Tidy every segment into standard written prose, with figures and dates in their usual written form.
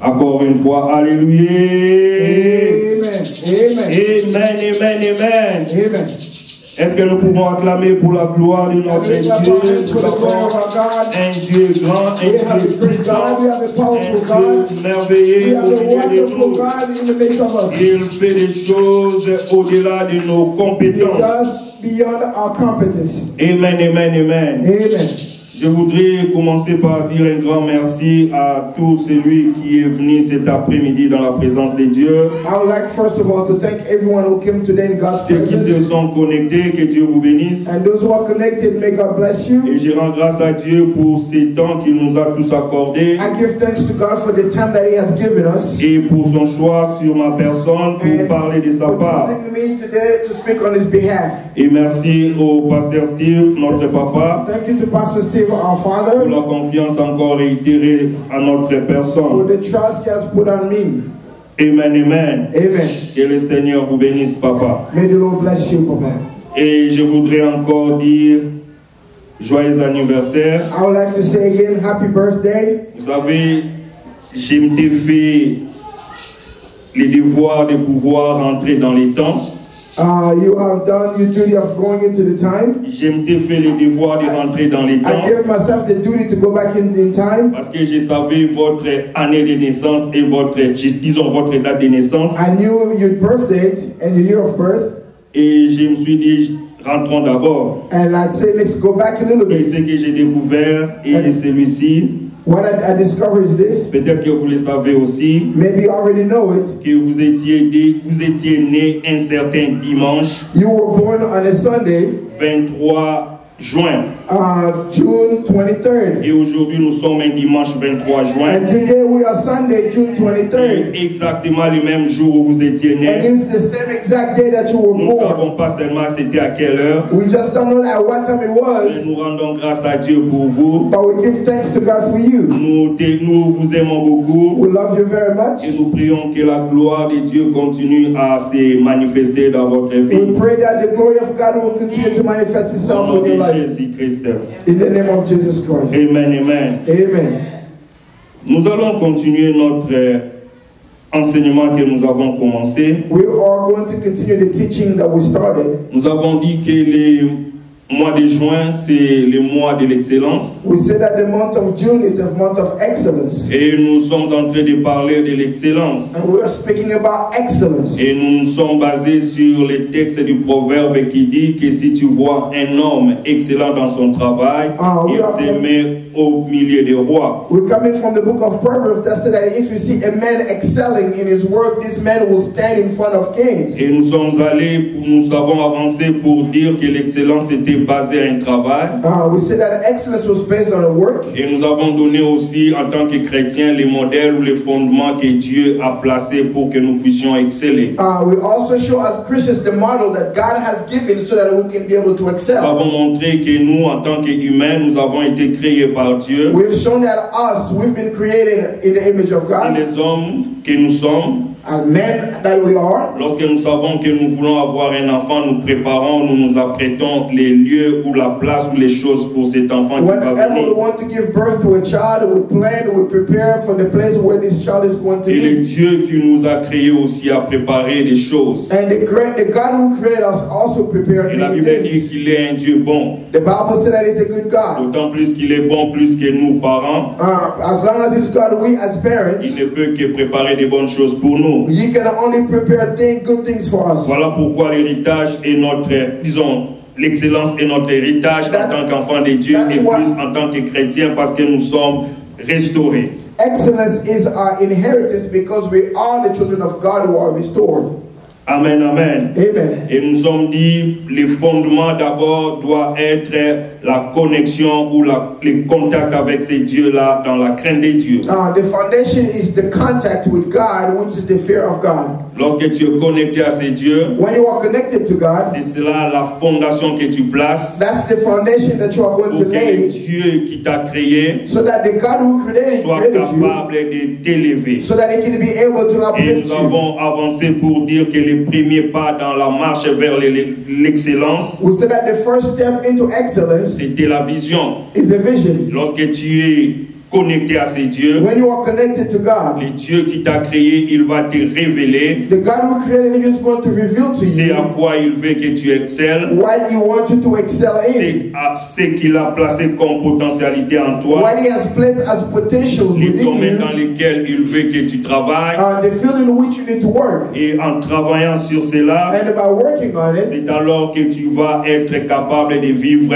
Encore une fois, alléluia. Amen. Amen. Amen, amen, amen. Amen. Est-ce que nous pouvons acclamer pour la gloire de notre Dieu? Nous avons un Dieu grand, un Dieu puissant, un Dieu merveilleux au milieu de nous. Il fait des choses au-delà de nos compétences. Beyond our competence. Amen, amen, amen. Amen. Je voudrais commencer par dire un grand merci à tout celui qui est venu cet après-midi dans la présence de Dieu. I would like first of all to thank everyone who came today in God's Ceux qui se presence. sont connectés, que Dieu vous bénisse. And those who are connected, may God bless you. Et je rends grâce à Dieu pour ces temps qu'il nous a tous accordés I give thanks to God for the time that He has given us. et pour son choix sur ma personne pour parler de sa for part. choosing me today to speak on His behalf. Et merci au pasteur Steve, notre papa, Thank you to Pastor Steve, our pour father, la confiance encore réitérée à notre for personne. the trust He has put on me. Amen, amen. Amen. Que le Seigneur vous bénisse, papa. May the Lord bless you, Papa. Et je voudrais encore dire joyeux anniversaire. I would like to say again, happy birthday. Vous savez, j'ai fait les devoirs de pouvoir rentrer dans les temps. You have done your duty of going into the time. J'ai fait les devoirs de rentrer dans les temps. I gave myself the duty to go back in time. Parce que je savais votre année de naissance et votre, disons, votre date de naissance. I knew your birth date and your year of birth. Et je me suis dit, rentrons d'abord. And I'd say, let's go back a little Et bit. ce que j'ai découvert est celui-ci. What I discovered is this. Peut-être que vous le savez aussi. Maybe you already know it. Que vous étiez né un certain dimanche. You were born on a Sunday, 23 juin. June 23rd. Et aujourd'hui, nous sommes un dimanche 23 juin. And today we are Sunday, June 23rd. Et exactement le même jour où vous étiez And né. it's the same exact day that you were Nous ne born. savons pas seulement c'était à quelle heure. We just don't know at what time it Mais was, nous rendons grâce à Dieu pour vous. but we give thanks to God for you. Nous vous aimons beaucoup. We love you very much. Et nous prions que la gloire de Dieu continue à se manifester dans votre vie. We pray that the glory of God will continue to manifest Au itself nom in your de life. Jésus-Christ. In the name of Jesus Christ. Amen, amen. Amen. Nous allons continuer notre enseignement que nous avons commencé. We are going to continue the teaching that we started. Nous avons dit que le mois de juin, c'est le mois de l'excellence. We said that the month of June is a month of excellence. Et nous sommes en train de parler de l'excellence. And we are speaking about excellence. Et nous nous sommes basés sur le texte du proverbe qui dit que si tu vois un homme excellent dans son travail, il se met au milieu des rois. We're coming from the book of Proverbs that said that if you see a man excelling in his work, this man will stand in front of kings. Et nous avons avancé pour dire que l'excellence était basée à un travail. We said that excellence was based on a work. Et nous avons donné aussi en tant que chrétiens les modèles ou les fondements que Dieu a placés pour que nous puissions exceller. We also show as Christians the model that God has given so that we can be able to Nous excel. avons montré que nous, en tant qu'humains, nous avons été créés par Dieu. We've shown that we've been created in the image of C'est God. les hommes que nous sommes. As men that we are. Lorsque nous savons que nous voulons avoir un enfant, nous préparons, nous nous apprêtons les lieux ou la place ou les choses pour cet enfant qui va Whenever we venir. want to give birth to a child, we plan, we prepare for the place where this child is going to Et le be. Dieu qui nous a créés aussi a préparé des choses. And the God who created us also prepared Et la many Bible dit things. qu'il est un Dieu bon. The Bible said that He's a good God. D'autant plus qu'il est bon plus que nous, parents. As long as He's God, we as parents, Il ne peut que préparer des bonnes choses pour nous. He can only prepare good things for us. Voilà pourquoi l'héritage est notre, disons, l'excellence est notre héritage en tant qu'enfant de Dieu et plus en tant que chrétien parce que nous sommes restaurés. Excellence is our inheritance because we are the children of God who are restored. Amen, amen. Amen. Et nous sommes dit, les fondements d'abord doivent être la connexion ou le contact avec ces dieux-là dans la crainte de Dieu. The foundation is the contact with God, which is the fear of God. Lorsque tu es connecté à ces dieux, when you are connected to God, c'est cela la fondation que tu places. That's the foundation that you are going to lay. Pour que Dieu qui t'a créé so that the God who created soit capable de t'élever. So that He can be able to uplift Et nous avons avancé pour dire que le premier pas dans la marche vers l'excellence, we said that the first step into excellence c'était la vision. Is a vision. Lorsque tu es connecté à ces dieux, when you are connected to God, le Dieu qui t'a créé, il va te révéler the God who created you is going to reveal to c'est à you quoi il veut que tu excelles, what He wants you to excel in, c'est à ce qu'il a placé comme potentialité en toi, what He has placed as potentials les within domaines you, dans lesquels il veut que tu travailles. the field in which you need to work. Et en travaillant sur cela, And by working on it, c'est alors que tu vas être capable de vivre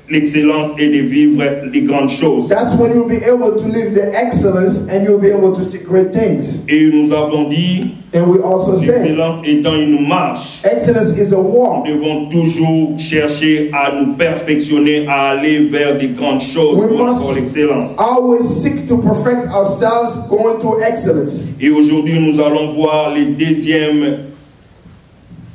l'excellence et de vivre les grandes choses. that's when you'll be able to live the excellence and you'll be able to see great things. Et nous avons dit, And we also say, l'excellence étant une marche, excellence is a walk. nous devons toujours chercher à nous perfectionner, à aller vers des grandes choses We pour must l'excellence. always seek to perfect ourselves going to excellence. Et aujourd'hui, nous allons voir les deuxièmes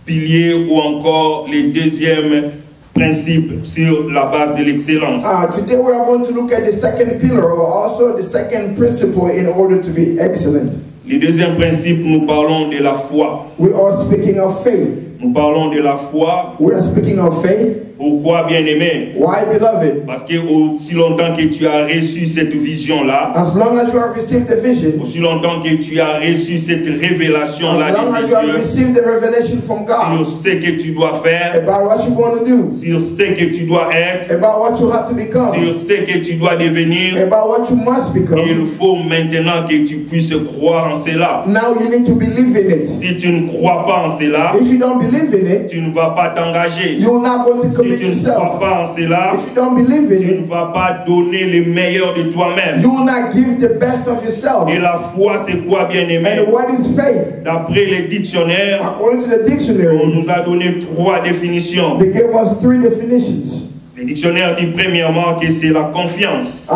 piliers ou encore les deuxièmes principes sur la base de l'excellence. Today we are going to look at the second pillar or also the second principle in order to be excellent. Le deuxième principe, nous parlons de la foi. We are speaking of faith. Nous parlons de la foi. We are speaking of faith. Pourquoi, bien-aimé? Why, beloved? Parce que aussi longtemps que tu as reçu cette vision-là, As long as you have received the vision, aussi longtemps que tu as reçu cette révélation-là as long as you have de received the revelation from sur God ce que tu dois faire, about what you're going to do, sur ce que tu dois être, about what you have to become, sur ce que tu dois devenir, about what you must il become, faut maintenant que tu puisses croire en cela. now you need to believe in it. Si tu ne crois pas en cela, If you don't believe in it, tu ne vas pas t'engager. you're not going to Si commit tu ne crois yourself. pas en cela, If you don't believe in tu ne it, vas pas donner le meilleur de toi-même. you will not give the best of yourself. Et la foi, c'est quoi, bien-aimé? And what is faith? D'après les dictionnaires, According to the on dictionary, nous a donné 3 définitions. they gave us 3 definitions. Le dictionnaire dit premièrement que c'est la confiance.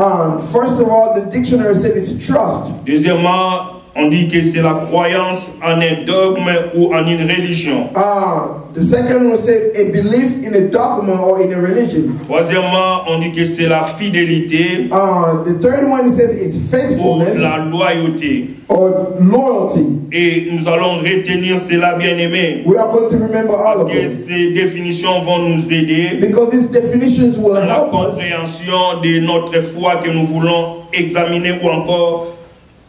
First of all, the dictionary said it's trust. Deuxièmement, on dit que c'est la croyance en un dogme ou en une religion. The second one said a belief in a dogma or in a religion. Troisièmement, on dit que c'est la fidélité The third one says it's ou faithfulness la loyauté. or loyalty. Et nous allons retenir cela, bien-aimé, We are going to remember all parce of que them ces définitions vont nous aider because these definitions will dans la help us compréhension de notre foi que nous voulons examiner ou encore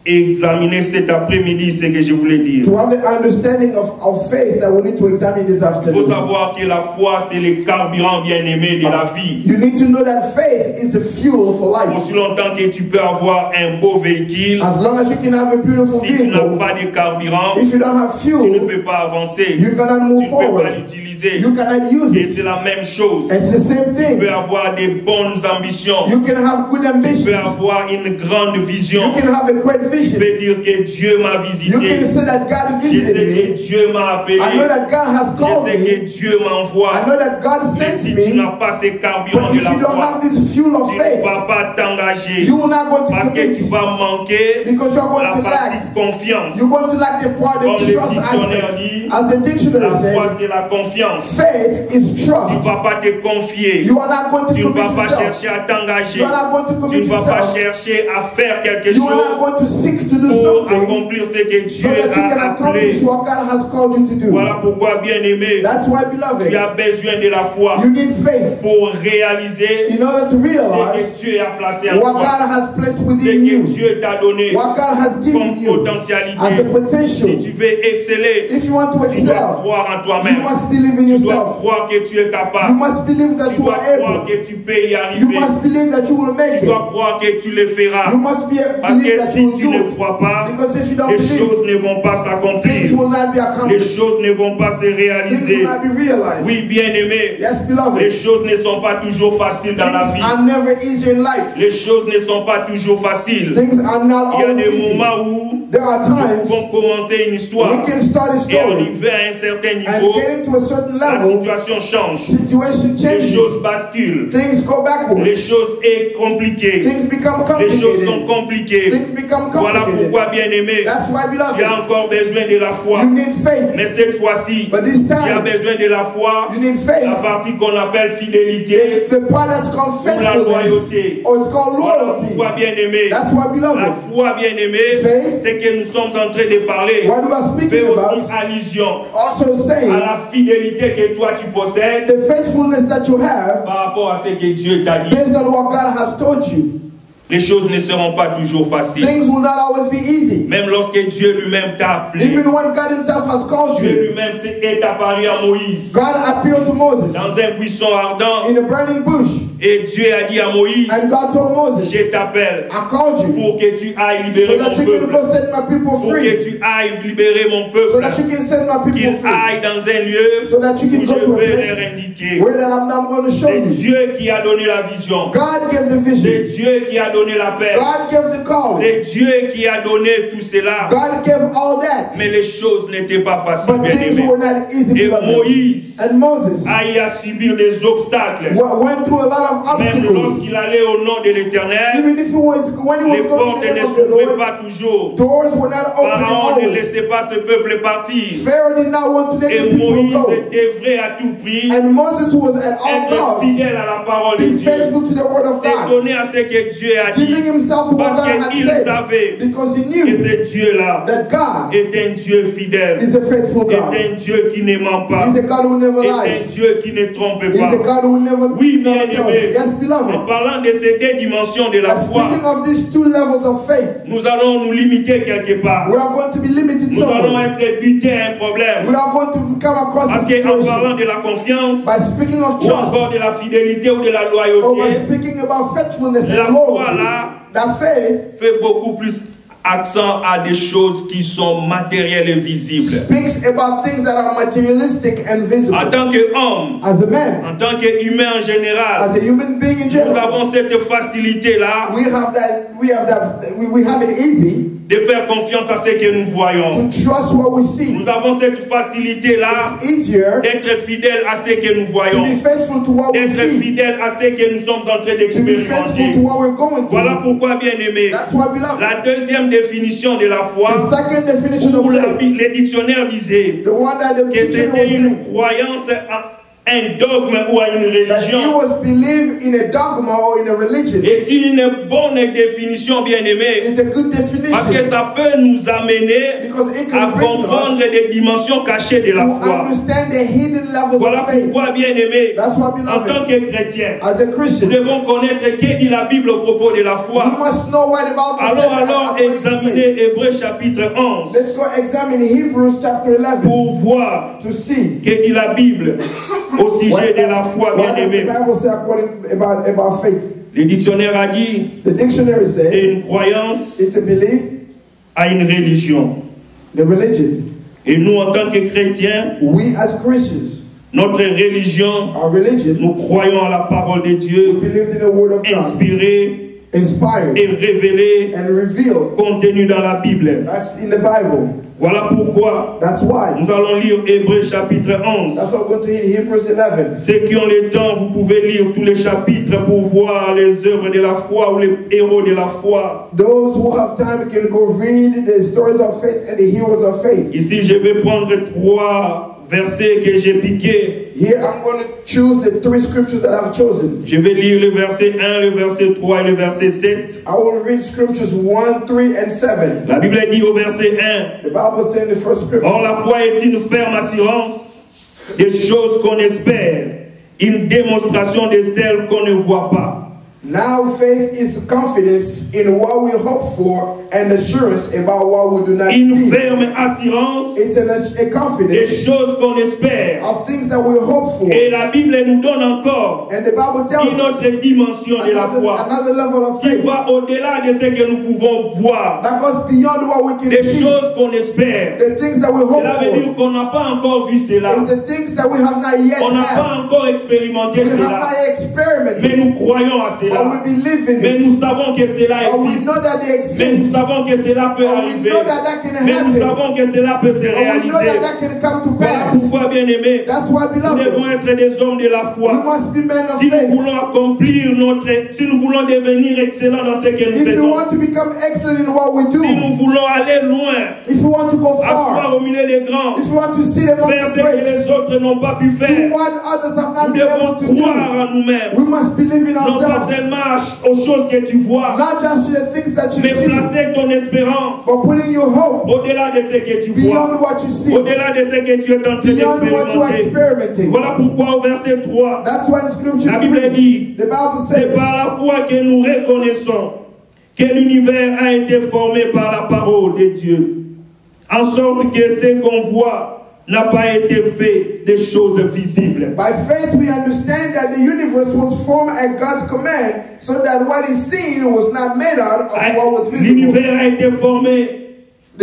examiner cet après-midi, ce que je voulais dire. to have the understanding of faith that we need to examine this Il faut afternoon. savoir que la foi, c'est le carburant bien-aimé de la vie. You need to know that faith is the fuel for life. Aussi longtemps que tu peux avoir un beau véhicule, As long as you can have a beautiful si tu n'as vehicle, pas de carburant, if you don't have tu ne fuel, peux pas avancer. you cannot Tu move ne peux pas forward. l'utiliser. You cannot use Et it. c'est la même chose. It's the same Tu thing. peux avoir des bonnes ambitions. You can have good Tu ambitions. peux avoir une grande vision. You can have a great Tu vision. peux dire que Dieu m'a You can visité. say that God Je sais visited que me. Dieu m'a appelé. I know that God has Je called sais que me. Dieu m'envoie. I know that God Mais sent si tu me. n'as pas ce carburant But de if la you don't foi, have this fuel of tu ne faith, vas pas t'engager. you will not go to Parce que tu commit vas manquer because you're going la to partie lack. confiance. You're going to lack the part Comme of le trust dictionnaire aspect. dit, As the dictionary la foi says, c'est la confiance. faith is Tu ne trust. vas pas te confier. You are not going to Tu ne commit vas pas yourself. chercher à t'engager. You are not going to Tu commit ne vas pas yourself. chercher à faire quelque You are not chose going to seek to do pour something accomplir ce que so Dieu that you can a accomplish appelé. what God has called you to do. Voilà pourquoi, bien-aimé, That's why, tu beloved, as besoin de la foi you need faith pour réaliser in order to ce realize que Dieu a placé en what toi, God has placed ce within que you, Dieu t'a donné what God has given comme you potentialité. as a potential. Si tu veux exceller, If you want to tu dois excel, croire en you toi-même. must believe in Tu dois yourself. croire que tu es You capable. must believe that Tu you dois are croire able. que tu peux y You arriver. must believe that you will make Tu it. dois croire que tu le feras. You must Parce believe que that si you will tu ne do it. crois pas, Because if you don't les believe, choses ne vont pas things s'accomplir. will not be Les accomplished. choses ne vont pas se Things will réaliser. not be realized. Oui, bien-aimé, Yes, les beloved. choses ne sont pas toujours faciles dans la Things vie. are never easy in life. Les choses ne sont pas toujours faciles. Things are not Il y a always des easy. moments où There are nous times pouvons commencer une histoire we can start a et story arriver à un certain and niveau, getting to a certain la level, situation change. situation Les changes. choses basculent. Things go Les backwards. choses sont compliquées. Things become Les choses sont complicated. compliquées. Things become Voilà complicated. pourquoi, bien-aimé, That's why, tu as beloved, encore besoin de la foi. you need faith. Mais cette fois-ci, But this tu as time, besoin de la foi, you need la faith. partie qu'on appelle fidélité, The part that's called ou la faithfulness, loyauté. or it's called Voilà loyalty. pourquoi, bien-aimé, That's why, la beloved, foi, bien-aimé, Faith. c'est que nous sommes en train de parler, what we are fait speaking about, aussi allusion also à saying la fidélité que toi tu possèdes the faithfulness that you have par rapport à ce que Dieu t'a dit. based on what God has told you. les choses ne seront pas toujours faciles. Things will not always be easy. Même lorsque Dieu lui-même t'a appelé, Even when God himself has called Dieu you, lui-même est apparu à Moïse God appeared to Moses dans un buisson ardent. in a burning bush. Et Dieu a dit à Moïse, And God told Moses, je t'appelle I called you pour que tu ailles so libérer that mon you can peuple. go set my people Pour free. que tu ailles libérer mon So peuple. that you can set my people Qu'ils free. aillent dans un lieu So that you où can go je to a vais leur place indiquer. where that I'm not going to show C'est you. Dieu qui a donné la vision. God gave the C'est vision. Dieu qui a donné l'appel. God gave the call. C'est Dieu qui a donné tout cela. God gave all that. Mais les choses n'étaient pas faciles, But bien things aimés. were not easy, Et beloved. Moïse And Moses a eu à subir des obstacles. went through a lot of Même obstacles. lorsqu'il allait au nom de l'Éternel, Even if when he les was going portes to the ne name of the s'ouvraient Lord, pas toujours. doors were not opening Pharaon ne always. laissait pas ce peuple partir. Pharaoh did not want to let Et the people Moïse go. devrait à tout prix And Moses was at all être costs fidèle à la parole de be Dieu. faithful to the word of C'est God, donné à ce que Dieu a giving dit. himself to what Parce God had qu'il said, savait because he que knew ce Dieu-là that God est un Dieu fidèle. is a faithful Est God. un Dieu qui ne ment pas. He's a God who never Est un lies. Dieu qui ne trompe He's a pas. God who never, Oui, never tells. bien-aimé. Yes, En beloved. parlant de ces deux dimensions de la And foi, speaking of these two levels of faith, nous allons nous limiter quelque part. we are going to be limited Nous allons somewhere. être butés à un problème. We are going to come across Parce a qu'en situation parlant de la confiance, by speaking of ou trust encore de la fidélité ou de la or by loyauté, speaking about faithfulness la and foi loyalty. là That faith fait beaucoup plus accent à des choses qui sont matérielles et visibles. speaks about things that are materialistic and visible. En tant qu'homme, As a man, en tant qu'humain en général, as a human being in nous general, avons cette facilité-là we have it easy de faire confiance à ce que nous voyons. to trust what we see. Nous avons cette facilité-là It's easier d'être fidèles à ce que nous to voyons. be faithful to what we D'être see, fidèles à ce que nous sommes en train to be faithful d'expérimenter. to what we're going Voilà through. pourquoi, bien aimé, That's why, beloved, la deuxième définition de la the foi, second definition où of faith, les dictionnaires disaient the one that the que dictionary c'était was une saying, croyance à un dogme ou à une that he religion. was believed in a dogma or in a religion. Est une bonne définition, bien aimé, It's a good parce que definition ça peut nous amener because it à can bring comprendre us des dimensions cachées de la to foi. understand the hidden levels Voilà of faith. pourquoi, bien aimé, That's why, en tant beloved, que chrétien, as a nous Christian, devons connaître ce dit la Bible au propos de la we foi. must know what about the Alors examinez Hébreux chapitre 11 Let's go examine Hebrews chapter 11 pour voir to see que dit la Bible au sujet de la foi, what bien does the aimé. Bible say about faith. Le dictionnaire a dit The dictionary c'est says une croyance it's a belief, à une religion. the religion. Et nous, en tant que chrétiens, We as Christians, notre religion, our religion, nous croyons à la parole de we Dieu, believe in the word of God, inspirée inspired et révélée, and revealed. contenue dans la Bible. That's in the Bible. Voilà pourquoi That's why. nous allons lire Hébreux chapitre 11. That's what we're going to read Hebrews 11. Ceux qui ont le temps, vous pouvez lire tous les chapitres pour voir les œuvres de la foi ou les héros de la foi. Those who have time can go read the stories of faith and the heroes of faith. Ici, je vais prendre 3 versets que j'ai piqués. Here I'm going to choose the 3 scriptures that I've chosen. Je vais lire le verset 1, le verset 3 et le verset 7. I will read scriptures 1, 3, and 7. La Bible dit au verset 1, The Bible says in the first scripture, or la foi est une ferme assurance des choses qu'on espère, une démonstration de celles qu'on ne voit pas. now faith is confidence in what we hope for and assurance about what we do not Une see. ferme assurance It's a des confidence choses qu'on espère. of things that we hope for. Et la Bible nous donne encore And the Bible tells une us autre dimension de la foi another level of qui faith va au-delà de ce que nous pouvons voir, that goes beyond what we can des see. choses qu'on espère. The things that we hope Cela veut dire for qu'on n'a pas encore vu cela. is the things that we have not yet On n'a had. pas encore expérimenté We have cela. not Mais experimented, nous croyons à but cela. we believe in Mais it. nous savons que cela But we existe. know that they Mais nous exist. savons que cela peut But we arriver. know that that can Mais nous happen. savons que cela peut se But we know réaliser. that that can come to Voilà pass. pourquoi, bien aimé, That's why, nous devons beloved, être des hommes de la we foi. must be men of Si nous faith. voulons accomplir si nous voulons devenir excellents dans ce que nous If you faisons, want to become excellent in what we si do, nous voulons aller loin, if you want to go asseoir far, au milieu des grands, if you want to sit among faire the ce que greats, les autres n'ont pas pu do faire, what others have nous not been able to devons do, croire en nous-mêmes. we must believe in Non pas ourselves, seulement aux choses que tu vois, not just to the things that you mais see, placer ton espérance but putting your hope au-delà de ce que tu vois, beyond what you see, au-delà de ce que tu es en train beyond what you are d'expérimenter. experimenting. Voilà pourquoi au verset 3, That's why in scripture la Bible dit, the Bible c'est says par la foi que nous reconnaissons que l'univers a été formé par la parole de Dieu, en sorte que ce qu'on voit n'a pas été fait des choses visibles. By faith we understand that the universe was formed at God's command, so that what is seen was not made out of what was visible. L'univers a été formé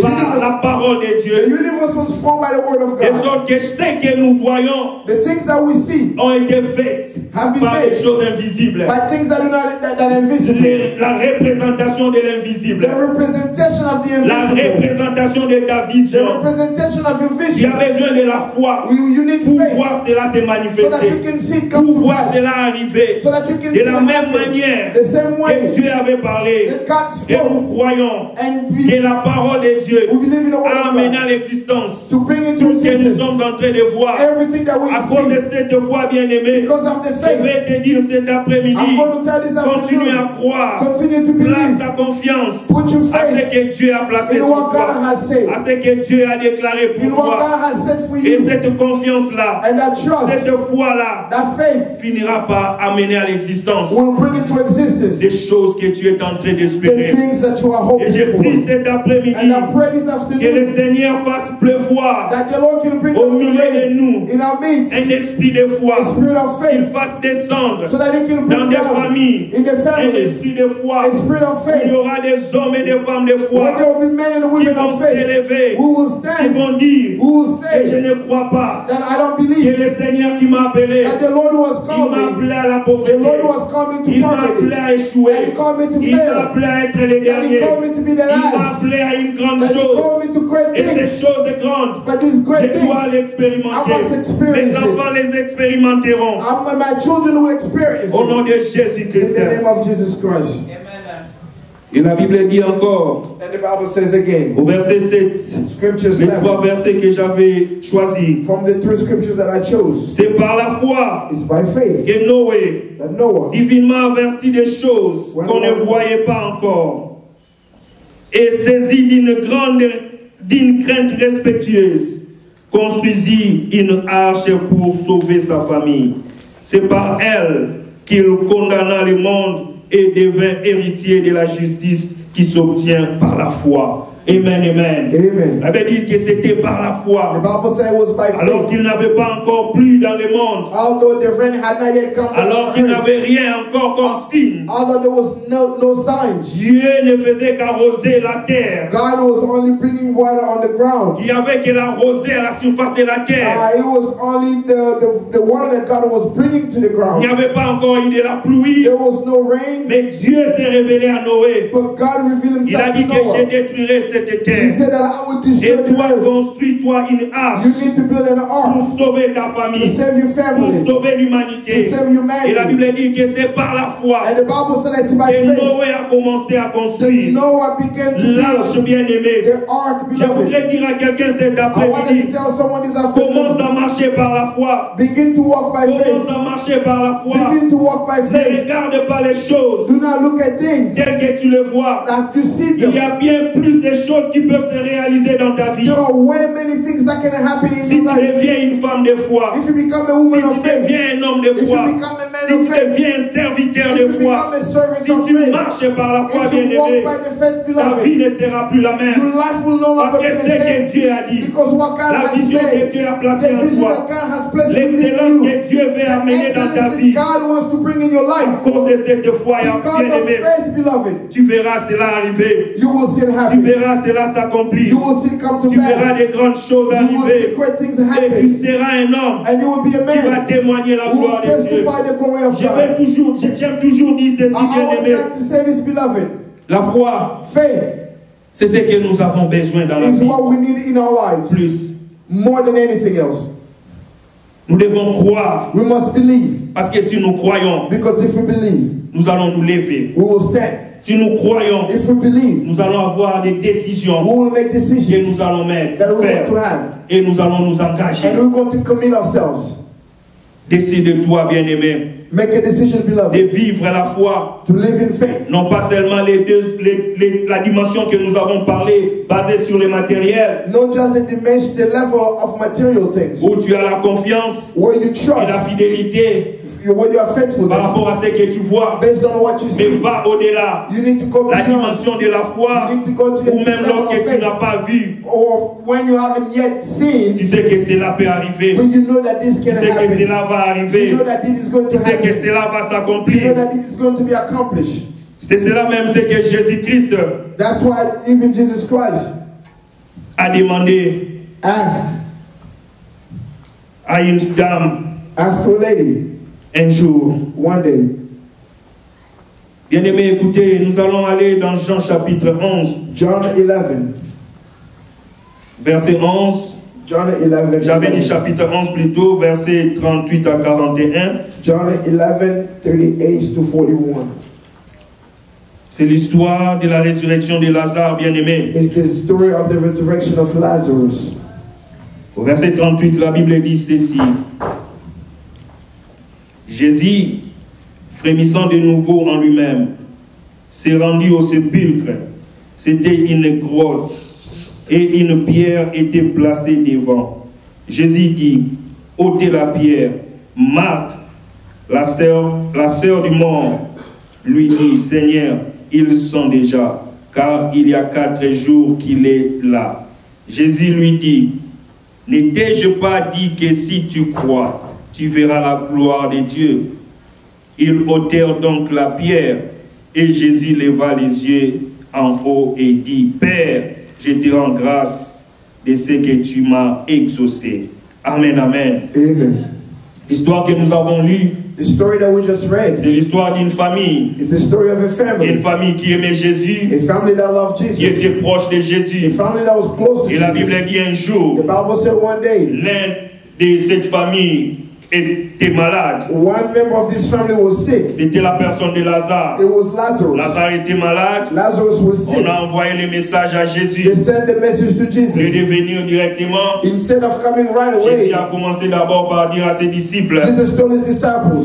par la parole de Dieu. The universe was formed by the word of De God. sorte que ce que nous voyons The things that we see ont été faites have been par made des choses invisibles. by things that are invisible. La représentation de l'invisible. The representation of the La invisible. représentation de ta The vision. representation of your Tu vision. as besoin de la foi You need pour faith voir cela se so that you manifester. can see it come Pour to voir pass. cela arriver. So that you can De see la it même happen. manière The same que way Dieu avait parlé. that God Et nous spoke. croyons And que la parole de Dieu we believe in the word a of amené God à l'existence to bring into tout ce que nous existence sommes en train de voir. everything that we À cause de see. cette foi bien-aimée, Because of the je faith, vais te dire cet après-midi, I'm going to tell this continue à afternoon, croire, continue to place believe ta confiance Put your à faith ce que Dieu a placé in sur what God toi, has said, à ce que Dieu a déclaré in pour what toi. God has said for Et you. cette confiance-là, And that trust, cette foi-là, that faith finira par amener à l'existence will bring into existence des choses que tu es en train the d'espérer. things that you are Et hoping je prie for. cet après-midi And I pray this que le afternoon Seigneur fasse pleuvoir that the Lord can bring au down the milieu de rain nous in our midst, un esprit de foi, a spirit of qu'il faith, fasse descendre so that He can dans bring des down familles in the un families esprit de foi. a spirit of Il y faith, aura des hommes et des femmes de where foi there will be men and qui women vont of faith s'élever, who will qui stand, vont dire who will que je say ne crois pas that I don't que believe le Seigneur qui m'a appelé, that the Lord who has il called m'a me, appelé à la the pauvreté, Lord who has called me to il m'a appelé poverty, à échouer, and He called me to il m'a fail, appelé à être le and He dernier, called me to be the il m'a last, appelé à une grande and He chose. called me to great Et ces things. choses grandes, But these great je things, dois l'expérimenter. I must experience Mes enfants les expérimenteront. my children will experience Au nom it. de Jésus-Christ. In the name of Jesus Christ. Et la Bible dit encore, And the Bible says again, au verset 7, Scripture les 7, trois versets que j'avais choisis, from the three scriptures that I chose, c'est par la foi it's by faith que Noé, that Noah, divinement averti des choses qu'on ne voyait pas encore, et saisi d'une crainte respectueuse, construisit une arche pour sauver sa famille. C'est par elle qu'il condamna le monde et devint héritier de la justice qui s'obtient par la foi. Amen, amen. Amen. La Bible dit que c'était par la The foi, Bible said it was by alors faith. qu'il n'avait pas encore plu dans le monde, Although the rain had not yet come alors down qu'il on earth, n'avait rien encore comme signe. although there was no signs, Dieu ne faisait qu'arroser la terre. God was only bringing water on the ground. Il y avait que l'arroser à la surface de la terre. It was only the water that God was bringing to the Il n'y ground. avait pas encore eu de la pluie. There was no rain, Mais Dieu s'est révélé à Noé. but God revealed Il a Himself dit to que je Noah. détruirai cette He terre. said that I would Et destroy the toi, earth. construis-toi une arche You need to build an ark pour sauver ta to famille, save your pour family, sauver to l'humanité. save Et humanity. la Bible dit que c'est par la foi And the Bible said that it's by que faith Noé a commencé à that construire Noah began to l'arche build bien-aimée. the ark, Je beloved. voudrais dire à quelqu'un cet I wanted to après-midi, tell someone this commence afternoon, à marcher par la foi. begin to walk by Commence faith. à marcher par la foi. Begin to walk by Ne faith. regarde pas les choses Do not look at things telles que tu les vois. as you see Il y them. a bien plus de choses qui peuvent se réaliser dans ta vie. There are way many things that can happen in Si your tu life. deviens une femme de foi, If you become a si woman tu of faith, deviens un homme de if foi, you become a man si of tu faith, deviens un serviteur if de you foi, become a servant si of tu faith, marches par la foi, if you bien-aimé, walk by the faith, ta vie beloved, ne sera plus la même. your life will no Parce longer que be the c'est que same. Dieu a dit, Because what God la has vision que said, Dieu a placée the en vision toi, that God has placed within l'excellence you, que Dieu veut the amener dans ta excellence vie, that God wants to bring in your à life, cause de cette foi, because of bien-aimé, faith, beloved, tu verras cela arriver. you will see it Tu happen. verras cela s'accomplir. You will see it come to Tu verras pass. des grandes choses You will see arriver. great things Et tu happen. seras un homme And you will be a qui va man témoigner la who will gloire de Dieu. testify the glory of God. J'aime toujours dire ceci, I always bien-aimé. like to say this, beloved. La foi, Faith c'est ce que nous avons besoin dans la is vie. what we need in our lives Plus. more than anything else. Nous devons croire. We must believe, Parce que si nous croyons, because if we believe, nous allons nous lever. we will stand. Si nous croyons, If we believe, nous allons avoir des décisions we will make que decisions nous allons mettre, that we're faire. going to have, Et nous allons nous engager. and we're going to commit ourselves. Décide-toi, bien-aimé. Make a decision, de beloved, vivre la foi. to live in faith. Non pas seulement la dimension que nous avons parlé, basée sur le matériel, Not just the dimension, the level of material things, où tu as la confiance where you et la trust, fidélité where you are par faithfulness, rapport à ce que tu vois. based on what you Mais see. va au-delà. You need to go La beyond, dimension de la foi, you need to go to the ou même level lorsque of tu faith, n'as pas vu, or when you haven't yet seen, tu sais que cela peut arriver. but you know that this Tu can sais que happen. cela va arriver. You know that this is going Tu to sais que happen. cela va You know s'accomplir. that this is going to be accomplished. C'est cela même ce que Jésus-Christ That's why even Jesus Christ a demandé asked à une dame to a lady un jour. one day. Bien-aimés, écoutez, nous allons aller dans Jean chapitre 11, John 11. verset 11. John 11. J'avais dit chapitre 11 plutôt, verset 38 à 41. John 11, 38 to 41. C'est l'histoire de la résurrection de Lazare, bien-aimé. It's the story of the resurrection of Lazarus. Au verset 38, la Bible dit ceci. Jésus, frémissant de nouveau en lui-même, s'est rendu au sépulcre. C'était une grotte et une pierre était placée devant. Jésus dit, ôtez la pierre. Marthe, la sœur du mort, lui dit, Seigneur, ils sont déjà, car il y a 4 jours qu'il est là. Jésus lui dit, ne t'ai-je pas dit que si tu crois, tu verras la gloire de Dieu? Ils ôtèrent donc la pierre, et Jésus leva les yeux en haut et dit, Père, je te rends grâce de ce que tu m'as exaucé. Amen, amen. Amen. L'histoire que nous avons lue, The story that we just read, c'est l'histoire d'une famille. it's the story of a Une family. famille qui aimait Jésus, A family that loved qui Jesus. était proche de A Jésus. family that was close to Et la Bible Jesus. dit un The jour, Bible said one day, l'un de cette famille était malade. one member of this family was sick. C'était la personne de Lazare. It was Lazarus. Lazare était malade. Lazarus was sick. On a envoyé le message à They Jésus. sent the message to Il est Jesus. venu directement. Instead of coming right Jésus away, a commencé d'abord par dire à ses disciples, Jesus told his disciples,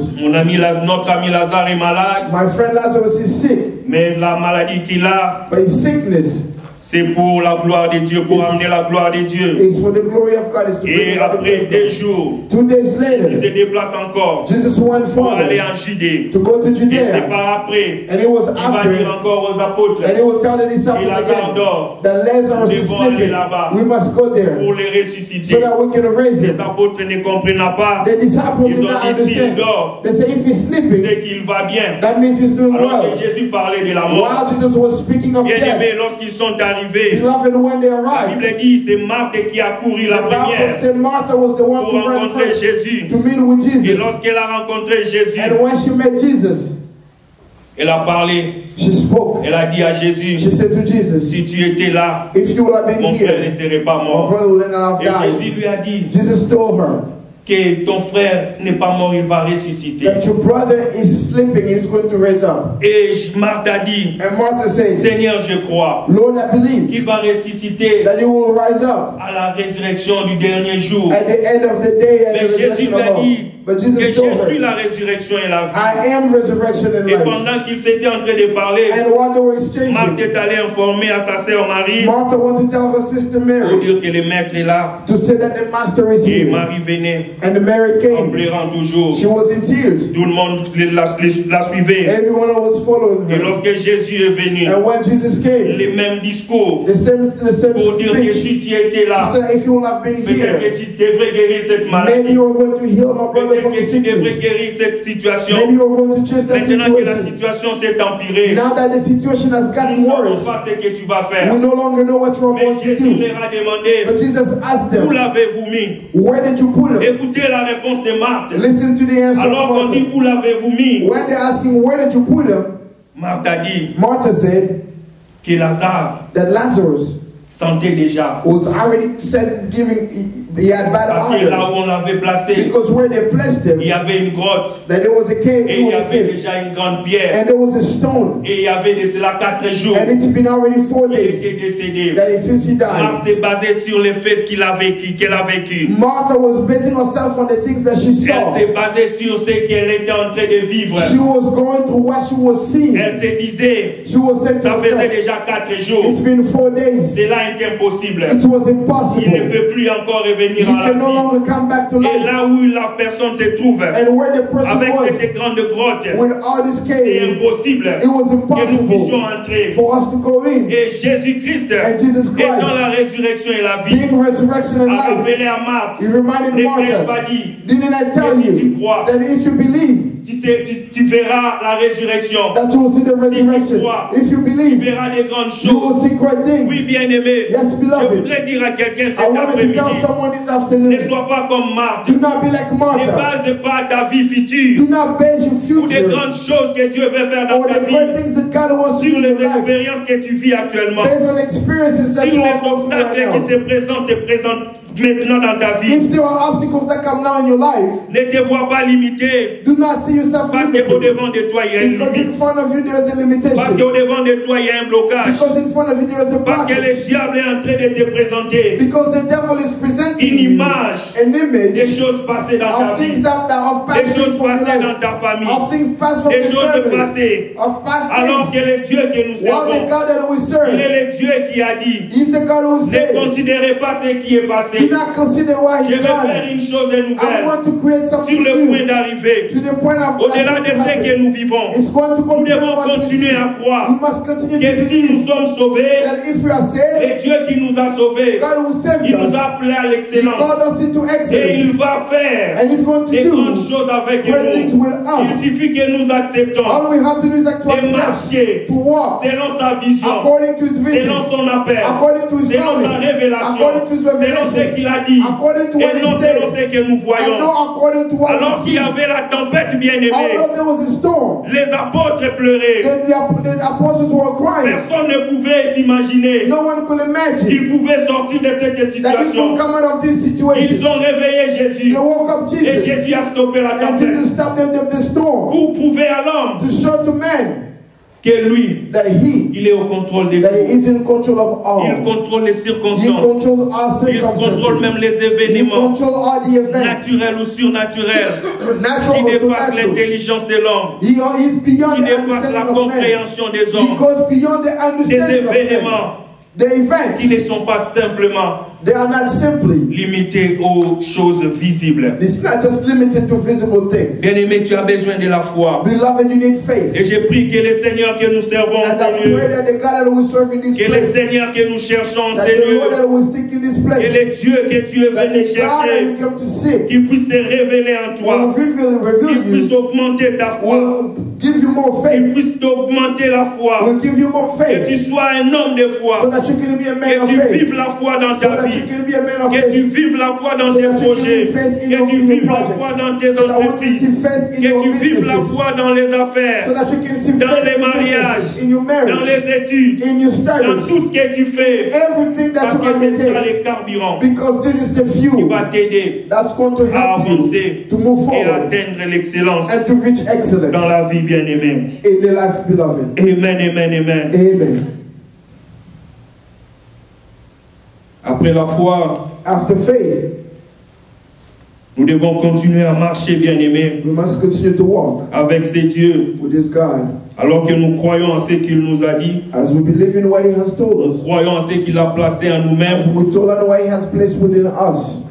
notre ami Lazare est malade, my friend Lazarus is sick, mais la maladie qu'il a, but his sickness c'est pour la gloire de Dieu, pour amener la gloire de Dieu. is for the glory of God. Is to bring Et about the après glory of 2 God. jours, 2 days il later, se déplace encore Jesus went pour aller further en Judée. to go to Et c'est Judea, par après, and it was il va after, dire encore aux apôtres, and he will tell the disciples Et Lazare again dort. that Lazarus Nous is devons aller sleeping. là-bas We must go there pour les so ressusciter. that we can raise Les him. apôtres ne comprennent pas. The disciples Ils did ont not dit s'il understand. dort, They say if he's sleeping, c'est qu'il va bien. that means he's doing Alors well. que Jésus parlait de la mort. While Jesus was speaking of Bien death, aimé, lorsqu'ils sont arrivés, beloved, when they la arrived, Bible dit c'est Marthe qui a couru la the Bible première said Martha was the one pour to run rencontrer first Jésus. to meet with Et Jesus. lorsqu'elle a rencontré Jésus, And when she met Jesus, elle a parlé. she spoke. Elle a dit à Jésus, She said to Jesus, si tu étais là, if you would have been mon frère ne here, serait pas my mort. brother would not have Et Jésus died. lui a dit Jesus told her que ton frère n'est pas mort, il va ressusciter. that your brother is sleeping, he's going to raise up. Et Marthe a dit, And Martha said, Seigneur, je crois Lord, I believe qu'il va ressusciter that he will rise up à la résurrection du dernier jour. at the end of the day and Mais the Jésus resurrection lui of a all. dit But que Jesus told je suis her, la résurrection et la vie. I am resurrection and Et life. pendant qu'ils étaient en train de parler, And while they were Marthe exchanging, est allée informer à sa sœur Marie Martha wanted to tell her sister pour Mary dire que le maître est là. to say that the master is Et here. Marie venait And Mary en came. pleurant toujours. She was in tears. Tout le monde la suivait. Everyone was following Et her. lorsque Jésus est venu, And when Jesus came, les mêmes discours the same pour dire que speech, si tu étais he là, said, if you would have been peut-être here, que tu devrais guérir cette maybe maladie. you were going to heal my brother Peut-être from que the tu devrais sickness. guérir cette situation. Maybe you were going to change that Maintenant que la situation. situation s'est empirée, Now that the situation has nous gotten ne savons worse, pas ce que tu vas we faire. no longer know what you are Mais going to Jésus do. leur a demandé, But Jesus asked où them, l'avez-vous mis? where did you put him? Écoutez la réponse de Marthe. Listen to the answer Alors qu'on of dit, Martha. où l'avez-vous mis? When they're asking, where did you put him? Marthe a dit Martha said que Lazare that Lazarus sentait déjà was already said, giving He had bad Parce que là odor. où on l'avait placé, Because where they placed him, il y avait une grotte. that there was a cave, Et il y avait déjà une grande pierre. and there was a stone, Et il y avait de cela 4 jours. and it's been already 4 Il days était décédé. that since he died. Marthe s'est basée sur les faits qu'elle a vécu. Martha was basing herself on the things that she saw. Elle s'est basée sur ce qu'elle était en train de vivre. She was going through what she was seeing. Elle se disait, She was saying to ça faisait herself, déjà 4 jours. it's been 4 days. Cela est impossible. It was Il ne impossible. peut plus encore He revenir à la can no vie. longer come back to Et life. là où la personne se trouve, And where the person avec was, cette grande grotte, with all this c'est cave, impossible it was que nous puissions impossible entrer. for us to go in. Et Jésus-Christ, And Jesus Christ, étant la résurrection et la vie, being resurrection and a life, rappelé à Marthe, he reminded ne t'ai-je pas Martha, dit, didn't I tell que si tu you crois, that if you believe, tu verras la résurrection, that you will see the resurrection? crois, If you tu believe, verras des grandes you will choses. see great things. Oui, bien-aimé, Yes, je beloved. voudrais dire à quelqu'un I cet wanted to après-midi, tell someone this ne afternoon, sois pas comme Marthe, do not be like ne Martha. base pas ta vie future Do not base your ou des future grandes choses que Dieu veut faire dans or ta the vie great things that God wants to do sur in les your life expériences que tu vis actuellement, based on experiences that sur you are les going through obstacles right qui now. se présentent maintenant dans ta vie. If there are obstacles that come now in your life, Ne te vois pas limité do not see yourself parce qu'au limited. devant de toi il y a une Because in limite. front of you there is a Parce limitation. qu'au devant de toi il y a un blocage. Because in front of you there is a Parce que le blockage. diable est en train de te présenter Because the devil is presenting une you image an des image choses passées dans ta of things vie, that have des passed choses from your passées dans life, ta famille, of things passed from des your choses family, passées. of past Alors que things. le Dieu que nous While the servons, God that we il serve, est le Dieu qui a dit, He's the God who ne says, considérez pas ce qui est do passé. not consider what Je He's vais faire done. une chose I nouvelle want to create something sur le point new d'arriver. to the point of Au-delà de ce que nous vivons, It's going to go nous devons beyond what we continuer see. à We croire must continue que to si nous believe sommes sauvés, that if we are saved, le Dieu qui nous a sauvés, God will save il nous us. a appelés à He l'excellence. called us into Et il excellence. va faire And He's going to des grandes do choses avec great things nous. with Il us. suffit que nous acceptons All we have to do is to de accept, marcher to walk selon sa vision, according to His selon vision, son appel, according to His selon sa calling, révélation, according to His selon ce revelation, qu'il a dit, according to what et He non selon said, ce que nous and voyons. not according to what Alors we qu'il y see. avait la tempête bien-aimée, Although there was a storm, les apôtres pleuraient. the apostles were crying. Personne ne pouvait s'imaginer No one could imagine qu'ils pouvaient sortir de cette that He situation. could come out of this Ils situation. ont réveillé Jésus They woke up et Jesus, Jésus a stoppé la and tempête Jesus stopped the storm pour prouver à l'homme to show to men que lui, that He il est au contrôle des that He choses. is in control of Il all. contrôle les He circonstances. controls our Il contrôle même circumstances. les He événements controls all the events, naturels ou surnaturels qui natural or dépassent supernatural. l'intelligence de l'homme, He is qui beyond the dépassent la understanding of man. compréhension des He hommes. goes beyond the Des understanding of man. événements The events, qui ne sont pas simplement they are not simply, limités aux choses visibles. it's not just limited to visible things. Bien-aimé, tu as besoin de la foi. Beloved, you need faith. Et je prie que le Seigneur que nous servons en And ce I pray lieu, that the God that we serve in this que le place, Seigneur que nous cherchons en that ce the Lord lieu, that we seek in this que place, le Dieu que tu es that venu the God that we chercher, come to seek qu'il puisse se révéler en will toi, reveal qu'il puisse you, augmenter ta foi, will give you more qu'il faith, puisse t'augmenter la foi, will give you more que faith, tu sois un homme de so foi, that you can be a man que of tu faith, vives la foi dans so ta that you vie, can be a man of que tu faith, vives la foi dans so tes that you can projets, be faith in que your tu vives la projects, foi dans tes so that we can see entreprises, faith in que your tu vives la businesses, foi dans les so affaires, that you can see dans faith les in mariages, businesses, in your dans marriage, les études, in your dans studies, tout ce que tu fais, everything that parce you que c'est ça undertake, les carburants because this is the qui fuel va t'aider that's going to à help you avancer to move et forward atteindre l'excellence and to reach excellence dans la vie bien-aimée. in the life, beloved. Amen, amen, amen. Amen. Après la foi, After faith, nous devons continuer à marcher, bien-aimés, we must continue to walk avec ces dieux, with this God alors que nous croyons en ce qu'il nous a dit, as we believe in what He has told nous us, croyons en ce qu'il a placé en as nous-mêmes, we told on what He has placed within us.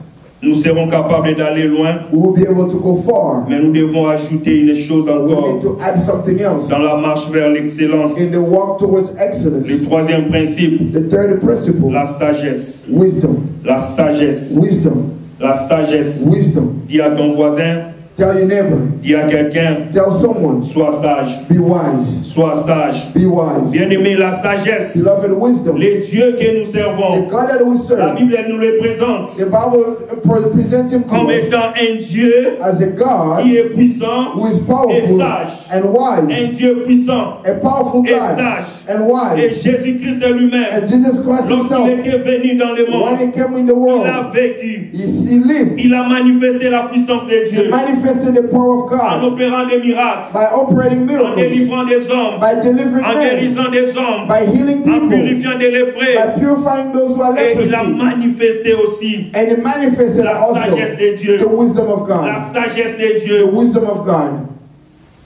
nous serons capables d'aller loin, We will be able to go far. mais nous devons ajouter une chose We encore need to add something else dans la marche vers l'excellence. in the walk towards excellence. Le troisième principe, The third principle, la sagesse. wisdom. La sagesse. Wisdom. La sagesse. Wisdom. Dis à ton voisin, Tell your neighbor. Dis à quelqu'un, Tell someone. sois sage. Be wise. Sois sage. Be wise. Bien-aimé, la sagesse. Beloved, wisdom. Les dieux que nous The servons, God that we la serve. Bible elle nous les présente The Bible presents him to comme us étant un Dieu as a God qui est puissant who is et powerful sage. and wise. Un Dieu puissant A powerful et God sage. and Et wise. Jésus-Christ lui-même, And Jesus Christ lorsqu'il himself, était venu dans le when monde, he came in the il world, a vécu. he lived. Il a manifesté la puissance de He Dieu manifested the power of en God opérant des miracles, by operating en miracles, délivrant des hommes, by delivering en men, guérissant des hommes, by healing en people, purifiant des lépreux. by purifying those who are Et il a leprosy. manifesté aussi And he manifested la also sagesse de Dieu, the wisdom of la God. sagesse de The Dieu wisdom of God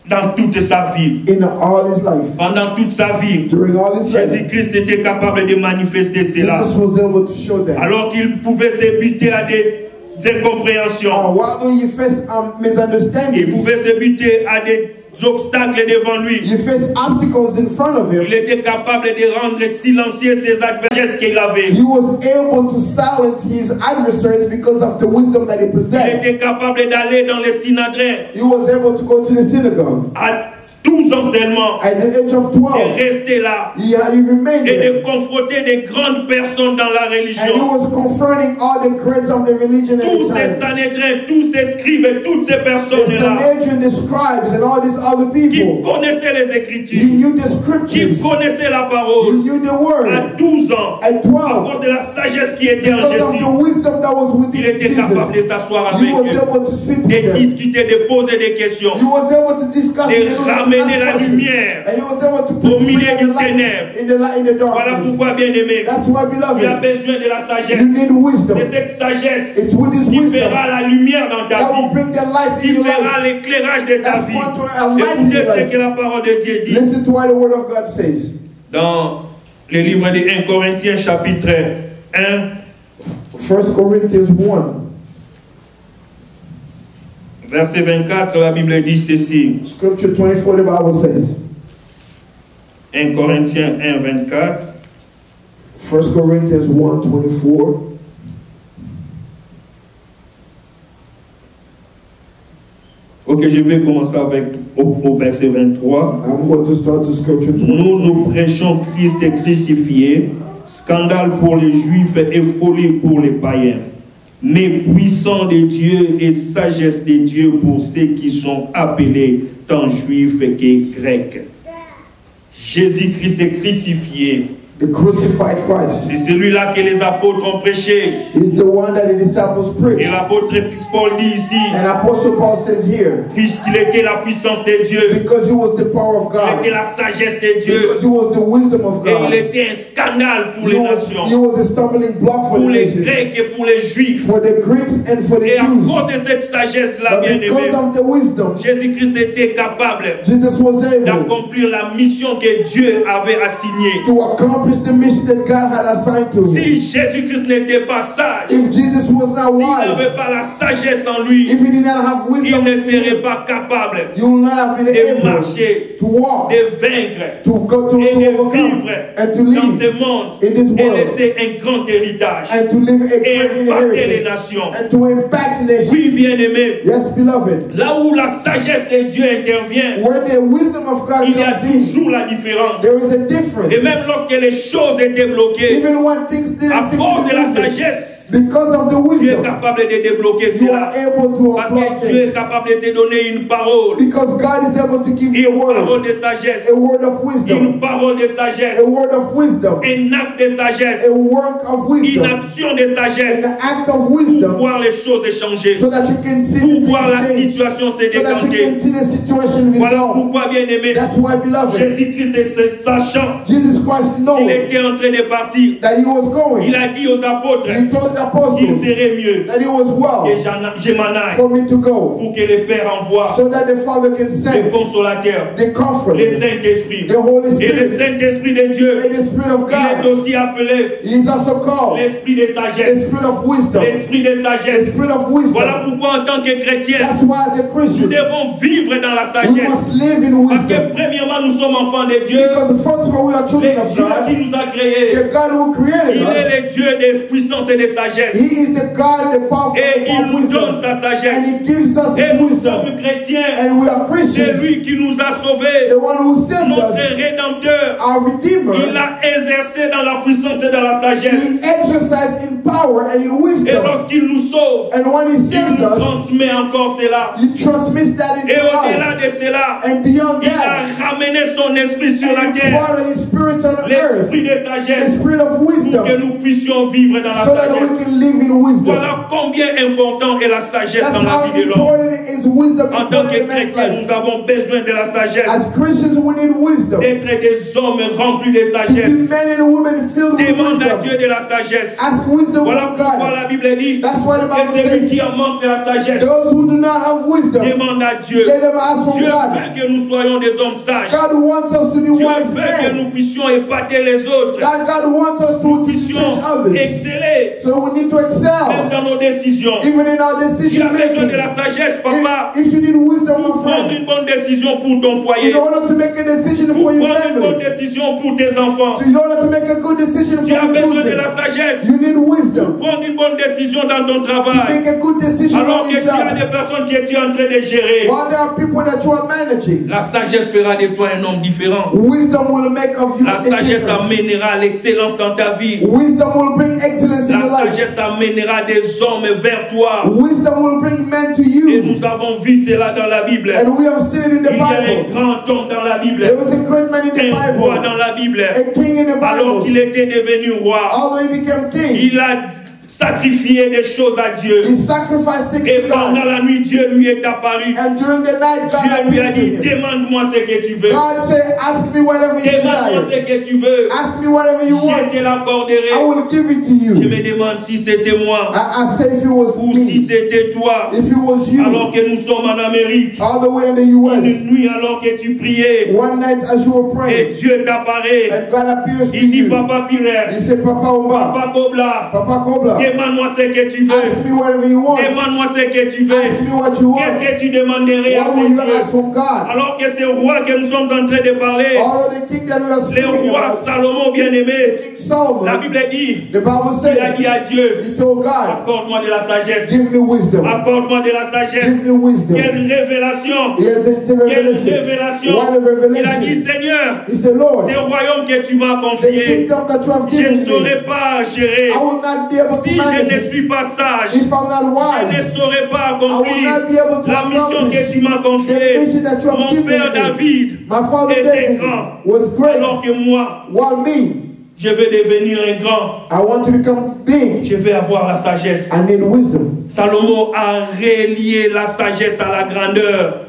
dans toute sa vie. in all his life. Pendant toute sa vie, During all his life, Jésus-Christ était capable de manifester cela. Jesus was able to show that. Alors qu'il pouvait se buter à des incompréhensions. While he faced Il misunderstandings, pouvait se buter à des obstacles devant lui. he faced obstacles in front of him. Il était capable de rendre silencieux ses adversaires qu'il avait. He was able to silence his adversaries because of the wisdom that he Il possessed. était capable d'aller dans les synodrins He was able to go to the synagogue à 12 ans seulement at the age of et 12. rester là He remained et there. de confronter des grandes personnes dans la And he religion. was confronting all the greats of the religion at Tous the ces time. Sanhédrins, tous ces scribes et toutes ces The personnes-là Sanhedrin, the scribes, and all these other qui people. connaissaient les He Écritures, knew the qui scriptures. connaissaient la He parole knew the à word. 12 ans, At à 12, cause de la sagesse qui était en because of the Jésus, wisdom that was il within était capable de Jesus, s'asseoir he avec was eux, able to sit de with them. discuter, de poser des questions, He was able to discuss de with them, ramener la ask questions. lumière And he was able to au put milieu the du light ténèbre. in the Voilà darkness. pourquoi, bien-aimé, That's why, tu as beloved, besoin de la you sagesse. need wisdom. C'est cette sagesse It's with this qui wisdom fera la lumière dans ta that will vie, bring the light qui in your fera life. l'éclairage de ta That's vie. going to enlighten Écoutez your ce life. que la parole de Dieu dit Listen to what the word of God says. dans le livre de 1 Corinthiens chapitre 1, 1 Corinthians 1, verset 24, la Bible dit ceci. scripture 24, the Bible says. 1 Corinthiens 1, 24. 1 Corinthians 1, 24. Ok, je vais commencer avec au verset 23. I'm going to start the scripture 24. Nous prêchons Christ crucifié, scandale pour les Juifs et folie pour les païens, mais puissant de Dieu et sagesse de Dieu pour ceux qui sont appelés tant Juifs que Grecs. Jésus-Christ est crucifié. The crucified Christ C'est celui-là que les apôtres ont prêché. is the one that the disciples Et preached. l'apôtre Paul dit ici, And Apostle Paul says here, puisqu'il était la puissance de Dieu, because he was the power of il God, était la sagesse de Dieu, because he was the wisdom of et il God, était un scandale pour he les was nations, a stumbling block for pour the les nations, Grecs et pour les Juifs. for the Greeks and for the Et à Jews. cause de cette sagesse-là, But bien-aimé, because of the wisdom, Jésus-Christ était capable Jesus was able d'accomplir la mission que Dieu avait assignée. to accomplish the mission that God had assigned to him. Si Jésus-Christ n'était pas sage, If Jesus was not s'il wise, n'avait pas la sagesse en lui, if he did not have il wisdom, ne serait pas capable you will not have been de able marcher, to walk, de vaincre to go to et de overcome, vivre and to dans live ce monde in this et world, laisser un grand héritage and to live a et great impacter les inheritance, nations. and to impact nations. Oui, bien-aimé, Yes, beloved, là où la sagesse de Dieu intervient, where the wisdom of God il y a comes in, toujours la différence. there is a difference. Et même lorsque les choses étaient bloquées, Even when things à didn't seem cause to de la be moving, sagesse, because of the tu es wisdom, capable de débloquer you are cela. able to Parce unblock que Dieu est things. capable de te donner une parole, Because God is able to give you a une parole word, de sagesse, a word of wisdom, une parole de sagesse, a word of wisdom, un acte de sagesse, a work of une wisdom, action de sagesse, an act of pour wisdom, voir les choses changer, so that you can see pour the voir la things change, situation se so that you décanter. can see the situation Voilà resolve. pourquoi, bien-aimé, That's why, beloved, Jésus-Christ, sachant Jesus Christ qu'il knows était en train de partir, that he was going. il a dit aux apôtres He told the qu'il apostles serait mieux that it was well que je m'en aille for me to go, pour que le Père envoie so that the Father can le send consolateur, the Comforter, le Saint-Esprit. the Holy Et le Spirit, Saint-Esprit de Dieu, and the Spirit of il est God. aussi appelé He is also called l'Esprit de the sagesse. Spirit of wisdom. L'Esprit de The sagesse. Spirit of wisdom. Voilà pourquoi en tant que chrétien, That's why as a nous Christian, devons vivre dans la we sagesse. must live in Parce wisdom. que premièrement, nous sommes enfants de Dieu. Because first of all, we are Le children of Dieu God. qui nous a créés, The God who created il est us, le est Dieu des puissances et de sagesse. He is the God, the powerful, Et il nous wisdom. donne sa And sagesse. He gives us Et His nous wisdom. sommes chrétiens. And we are C'est Christians. lui qui nous a sauvés. The one who saved Notre us, Rédempteur. our Redeemer, Il a exercé dans la puissance et dans la He sagesse. exercised in power and in Et wisdom. lorsqu'il nous sauve, And when He il saves nous us, transmet encore cela. He transmits that Et into au-delà us. de cela, And beyond il that, a ramené son esprit sur la and He terre. poured His Spirit on the earth, L'esprit de the sagesse. Spirit of Pour que wisdom, nous puissions vivre dans la so that we sagesse. can live in wisdom. Voilà combien important est la sagesse That's dans la how vie de l'homme. important is wisdom En tant que in man's chrétiens, life. nous avons besoin de la sagesse. As Christians, we need wisdom. D'être des hommes remplis de To be sagesse. men and women filled with Demande à wisdom. Dieu de la sagesse. Ask wisdom Voilà from pourquoi God. la Bible dit That's why the que Bible celui says, qui en manque de la sagesse, those who do not have wisdom, demande à Dieu. let them ask from Dieu God. veut que nous soyons des hommes sages. God wants us to be Dieu wise veut que men. nous puissions épater les autres. That God wants us Nous to puissions teach others. exceller, So we need to même excel, dans nos décisions. even in our Tu as decision besoin making. de la sagesse, papa, If you need wisdom, pour my prendre friend, une bonne décision pour ton foyer, in order to make a decision pour for your prendre une bonne family, décision pour tes enfants. in order to make a good decision for Tu as your besoin de children, la sagesse you need wisdom. pour prendre une bonne décision dans ton travail. Make a good decision Alors on que your tu as job. des personnes que tu es en train de gérer. While there are people that you are managing, La sagesse fera de toi un homme différent. wisdom will make of you La a sagesse difference. amènera l'excellence dans ta vie. Wisdom will bring excellence in La your life. sagesse amènera des hommes vers toi. Wisdom will bring men to Et you. nous avons vu cela dans la Bible. And we have seen it in the Il y a un Bible. grand homme dans la Bible. There was a great man in the Un roi Bible, dans la Bible. a king in the Alors qu'il Bible. était devenu roi, Although he became king, il a sacrifié des choses à Dieu. he sacrificed things Et to pendant God. la nuit, Dieu lui est apparu. And during the night, God Dieu lui a appeared to dit, him. demande-moi ce que tu veux. God said, ask me whatever you Demande-moi desire. ce que tu veux. Ask me whatever you Je want. te l'accorderai. I will give it to Je you. me demande si c'était moi I say if it was ou si me, c'était toi. if it was you, Alors que nous sommes en Amérique, all the way in the US, une nuit alors que tu priais one night as you were et praying, Dieu t'apparaît. and God appears to Il dit, you. Papa Pierre, He said, Papa Umba, Papa Kobla, Papa Kobla, demande-moi ce que tu veux. ask me whatever you want. Demande-moi ce que tu Ask veux. me what you want. Qu'est-ce que tu demanderais à What ce will you ask Dieu? from God? Alors que ce roi que nous sommes en train de parler, All of the king that we are le speaking roi about, Salomon bien-aimé, King Solomon, la Bible dit, the Bible il a says, dit à Dieu, he told God, accorde-moi de la sagesse. give me wisdom. Accorde-moi de la Give sagesse. me wisdom. Quelle révélation! Yes, it's a Quelle revelation. révélation! What a Il a revelation. dit, Seigneur, He said, Lord, ce royaume que tu m'as the confié, kingdom that you have je ne given me, saurais pas gérer. I will not be able Si to je manage ne it. suis pas sage, If I'm not je ne wise, saurais pas I will accomplir not be able to la mission accomplish que tu m'as the confiée. mission that you have Mon given père me. David My father était David grand, was great, alors que moi, while me, je vais devenir un grand. I want to become big. Je vais avoir la sagesse. I need wisdom. Salomon a relié la sagesse à la grandeur.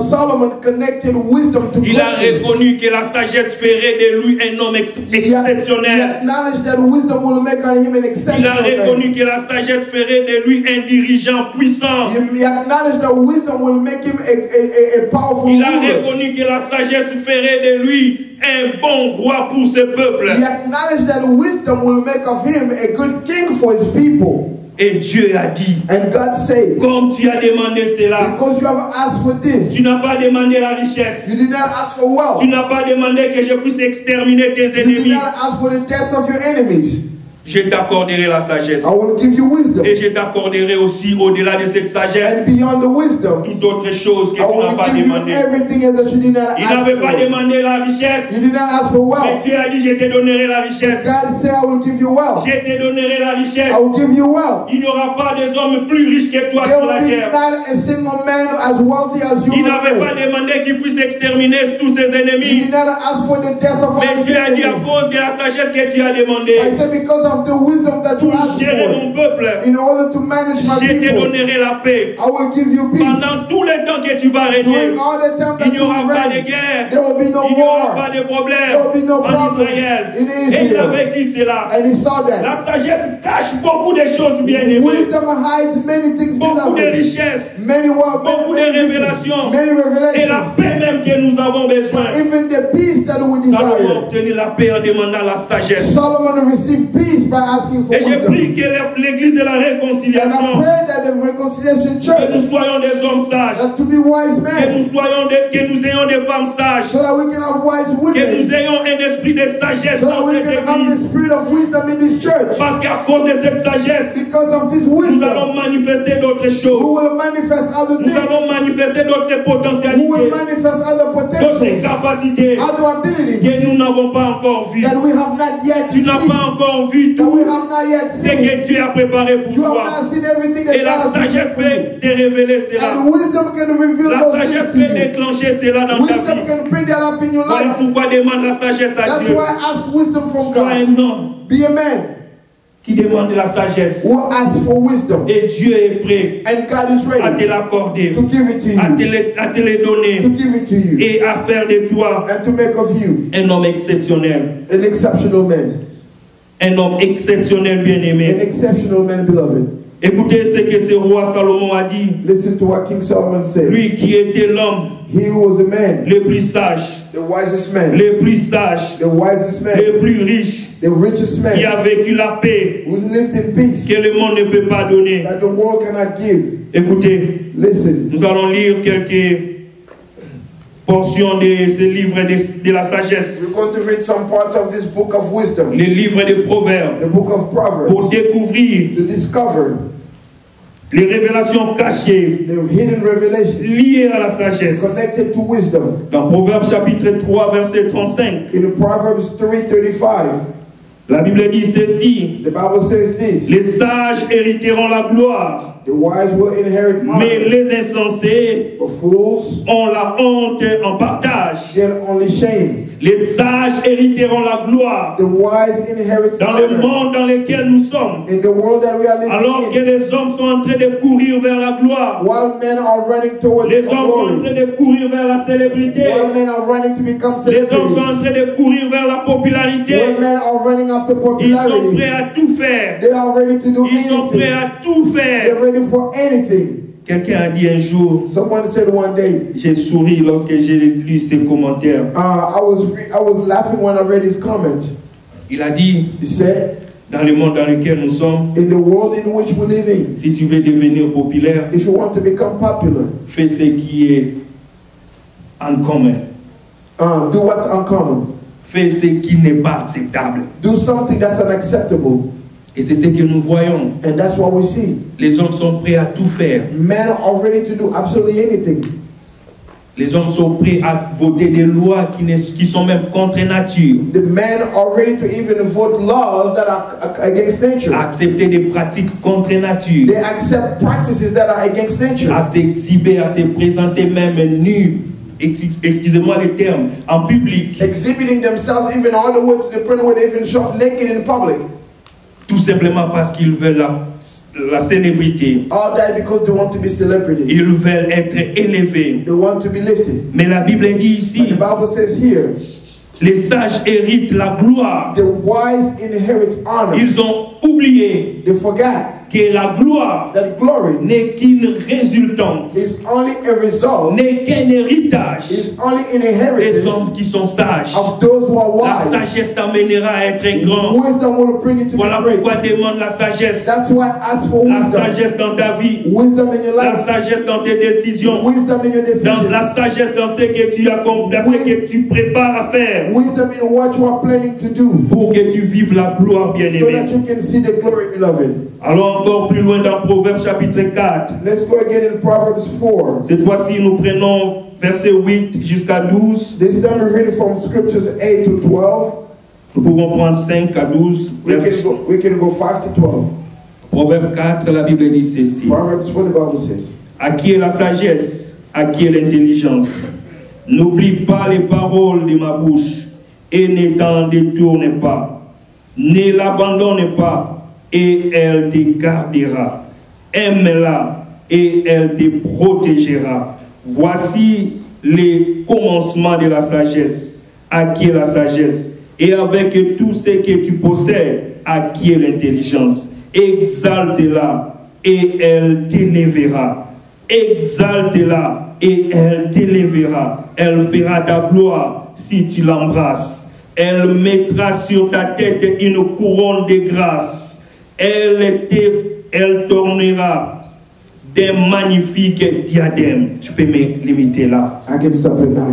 Solomon connected wisdom to Il a greatness. reconnu que la sagesse ferait de lui un homme He exceptionnel. acknowledged that wisdom will make on him an Il a exceptional man. reconnu que la sagesse ferait de lui un dirigeant puissant. He acknowledged that wisdom will make him a powerful Il a ruler. reconnu que la sagesse ferait de lui un bon roi pour ce peuple. He acknowledged that wisdom will make of him a good king for his people. Et Dieu a dit, And God said, comme tu as demandé cela, because you have asked for this, tu n'as pas demandé la richesse. you did not ask for Tu wealth. n'as pas demandé que je puisse exterminer tes You did ennemis. not ask for the death of your enemies. Je t'accorderai la sagesse. I will give you wisdom. Et je t'accorderai aussi au-delà de cette sagesse And beyond the wisdom, toute autre chose que I tu n'as will pas give you demandé. everything else that you did not Il ask n'avait pas for. demandé la richesse. You did not ask for Mais wealth. Dieu a dit, je te donnerai la richesse. God said, I will give you wealth. Je te donnerai la richesse. I will give you wealth. Il n'y aura pas des hommes plus riches que toi There sur la will be terre. not a single man as wealthy as you. Il n'avait pas demandé qu'il puisse exterminer tous ses You ennemis. did not ask for the death of all Mais his Dieu a dit, à enemies. cause de la sagesse que tu as demandé, I said because of the wisdom that you pour asked gérer for, mon peuple, in order to manage my je te people, donnerai la paix. I will give you peace. Pendant tout le temps que tu vas régner, During all the time that il n'y you aura pas de reign, guerre, there will be no il n'y aura war. pas de There problème will be no en problems Israël. in Et il a Israel. vécu cela. And he saw that. La sagesse cache beaucoup de choses bien aimées, Wisdom hides many things, beaucoup de beloved. richesses, Many wealth, beaucoup de many riches, révélations, many et la revelations. paix même que nous avons besoin. Even the peace that we Salomon a desire. obtenu la paix en demandant la sagesse. Solomon received peace by asking for Et je wisdom. prie que l'église de la And I réconciliation, pray that the reconciliation que church, nous soyons des hommes sages, that to be wise que men, nous ayons des femmes sages, so that we can have wise que nous women, ayons un esprit de sagesse so that dans we cette can have the église. spirit of wisdom in this church. Parce qu'à cause de cette sagesse, Because of this nous wisdom, allons manifester d'autres we choses. will manifest other Nous allons things. manifester d'autres We will potentialités, manifest other d'autres potentials, capacités other abilities que nous n'avons pas encore vues. that we have not yet Tu n'as seen, pas encore vu that we tout have not yet ce seen. que Dieu a préparé pour You have toi. not seen everything that Et la God has sagesse prepared for you. peut te révéler cela. And wisdom can reveal La those sagesse things peut to you. déclencher cela dans ta Wisdom vie. can bring that up in your Voilà life. pourquoi demande la sagesse à That's Dieu. why I ask wisdom from Sois God. un homme Be a man qui demande la sagesse. who asks for wisdom. Et Dieu est prêt And God is à te ready l'accorder, to give it to à you. te le donner To give it to you. et à faire de toi And to make of you un homme exceptionnel. an exceptional man. Un homme exceptionnel An bien-aimé. exceptional man, beloved. Écoutez ce que ce roi Salomon a dit. Listen to what King Solomon said. Lui qui était l'homme He who was a man, le plus sage, the wisest man, le plus sage, the wisest man, le plus riche, the richest qui man, a vécu la paix who's lived in peace que le monde ne peut pas donner. that the world cannot give. Écoutez, Listen, nous allons lire quelques portions de ce livre de la we're sagesse, going to read some parts of this book of wisdom, les livres des proverbes, the book of Proverbs, pour découvrir to discover les révélations cachées the hidden revelations liées à la sagesse. connected to wisdom. Dans Proverbes chapitre 3, verset 35, In Proverbs 3:35, la Bible dit ceci: the Bible says this: les sages hériteront la gloire, the wise will inherit mais honor, les insensés but fools ont la honte en partage. get only shame. Les sages hériteront la gloire The wise inherit dans le honor. monde dans lequel nous sommes, In the world that we are alors living que in, les hommes sont en train de courir vers la gloire. while men are running towards Les hommes sont en glory, train de courir vers la célébrité. while men are running to become Les hommes sont en celebrities, train de courir vers la popularité. while men are running after Ils sont popularity, prêts à tout faire. they are ready to do Ils sont prêts anything. à tout They're faire. ready for anything. Quelqu'un a dit un jour, Someone said one day, j'ai souri lorsque j'ai lu ses commentaires. I was laughing when I read his comment. Il a dit, He said, dans le monde dans lequel nous sommes, in the world in which we live in, si tu veux devenir populaire, if you want to become popular, fais ce qui est en commun. do what's uncommon. Fais ce qui n'est pas acceptable. Do something that's unacceptable. Et c'est ce que nous voyons. And that's what we see. Les hommes sont prêts à tout faire. Men are ready to do absolutely anything. Les hommes sont prêts à voter des lois qui sont même contre nature. The men are ready to even vote laws that are against nature. Accepter des pratiques contre nature. They accept practices that are against nature. À s'exhiber, à se présenter même nus. Excusez-moi le terme, en public. Exhibiting themselves even all the way to the point where they even shop naked in public. Tout simplement parce qu'ils veulent la célébrité. All that because they want to be celebrities. Ils veulent être élevés. They want to be lifted. Mais la Bible dit ici, But the Bible says here, les sages héritent la gloire. the wise inherit honor. Ils ont oublié They forgot que la gloire that glory n'est qu'une résultante, is only a result, n'est qu'un héritage is only an des inheritance hommes qui sont sages. of those who are La wise. sagesse t'amènera à être un grand. Wisdom will bring you to Voilà be great. pourquoi demande la sagesse. That's why ask for La wisdom. sagesse dans ta vie, Wisdom in your la life. sagesse dans tes décisions, Wisdom in your dans decisions. la sagesse dans ce que tu accomplis, dans ce que tu prépares à faire, Wisdom in what you are planning to do, pour que tu vives la gloire, so bien-aimé. that you can see the glory, beloved. Allons encore plus loin dans Proverbes chapitre 4. Let's go again in Proverbs 4. Cette fois-ci, nous prenons versets 8 jusqu'à 12. This time we read from scriptures 8 to 12. Nous pouvons prendre 5 à 12. We can go 5 to 12. Proverbe 4, la Bible dit ceci. Proverbs 4, the Bible says, À qui est la sagesse? À qui est l'intelligence? N'oublie pas les paroles de ma bouche et ne t'en détourne pas. Ne l'abandonne pas et elle te gardera. Aime-la et elle te protégera. Voici les commencements de la sagesse. À qui est la sagesse? Et avec tout ce que tu possèdes, à qui est l'intelligence? Exalte-la et elle t'élèvera. Exalte-la et elle t'élèvera. Elle fera ta gloire si tu l'embrasses. Elle mettra sur ta tête une couronne de grâce. elle tournera des magnifiques diadèmes. Je peux me limiter là. I can stop at 9.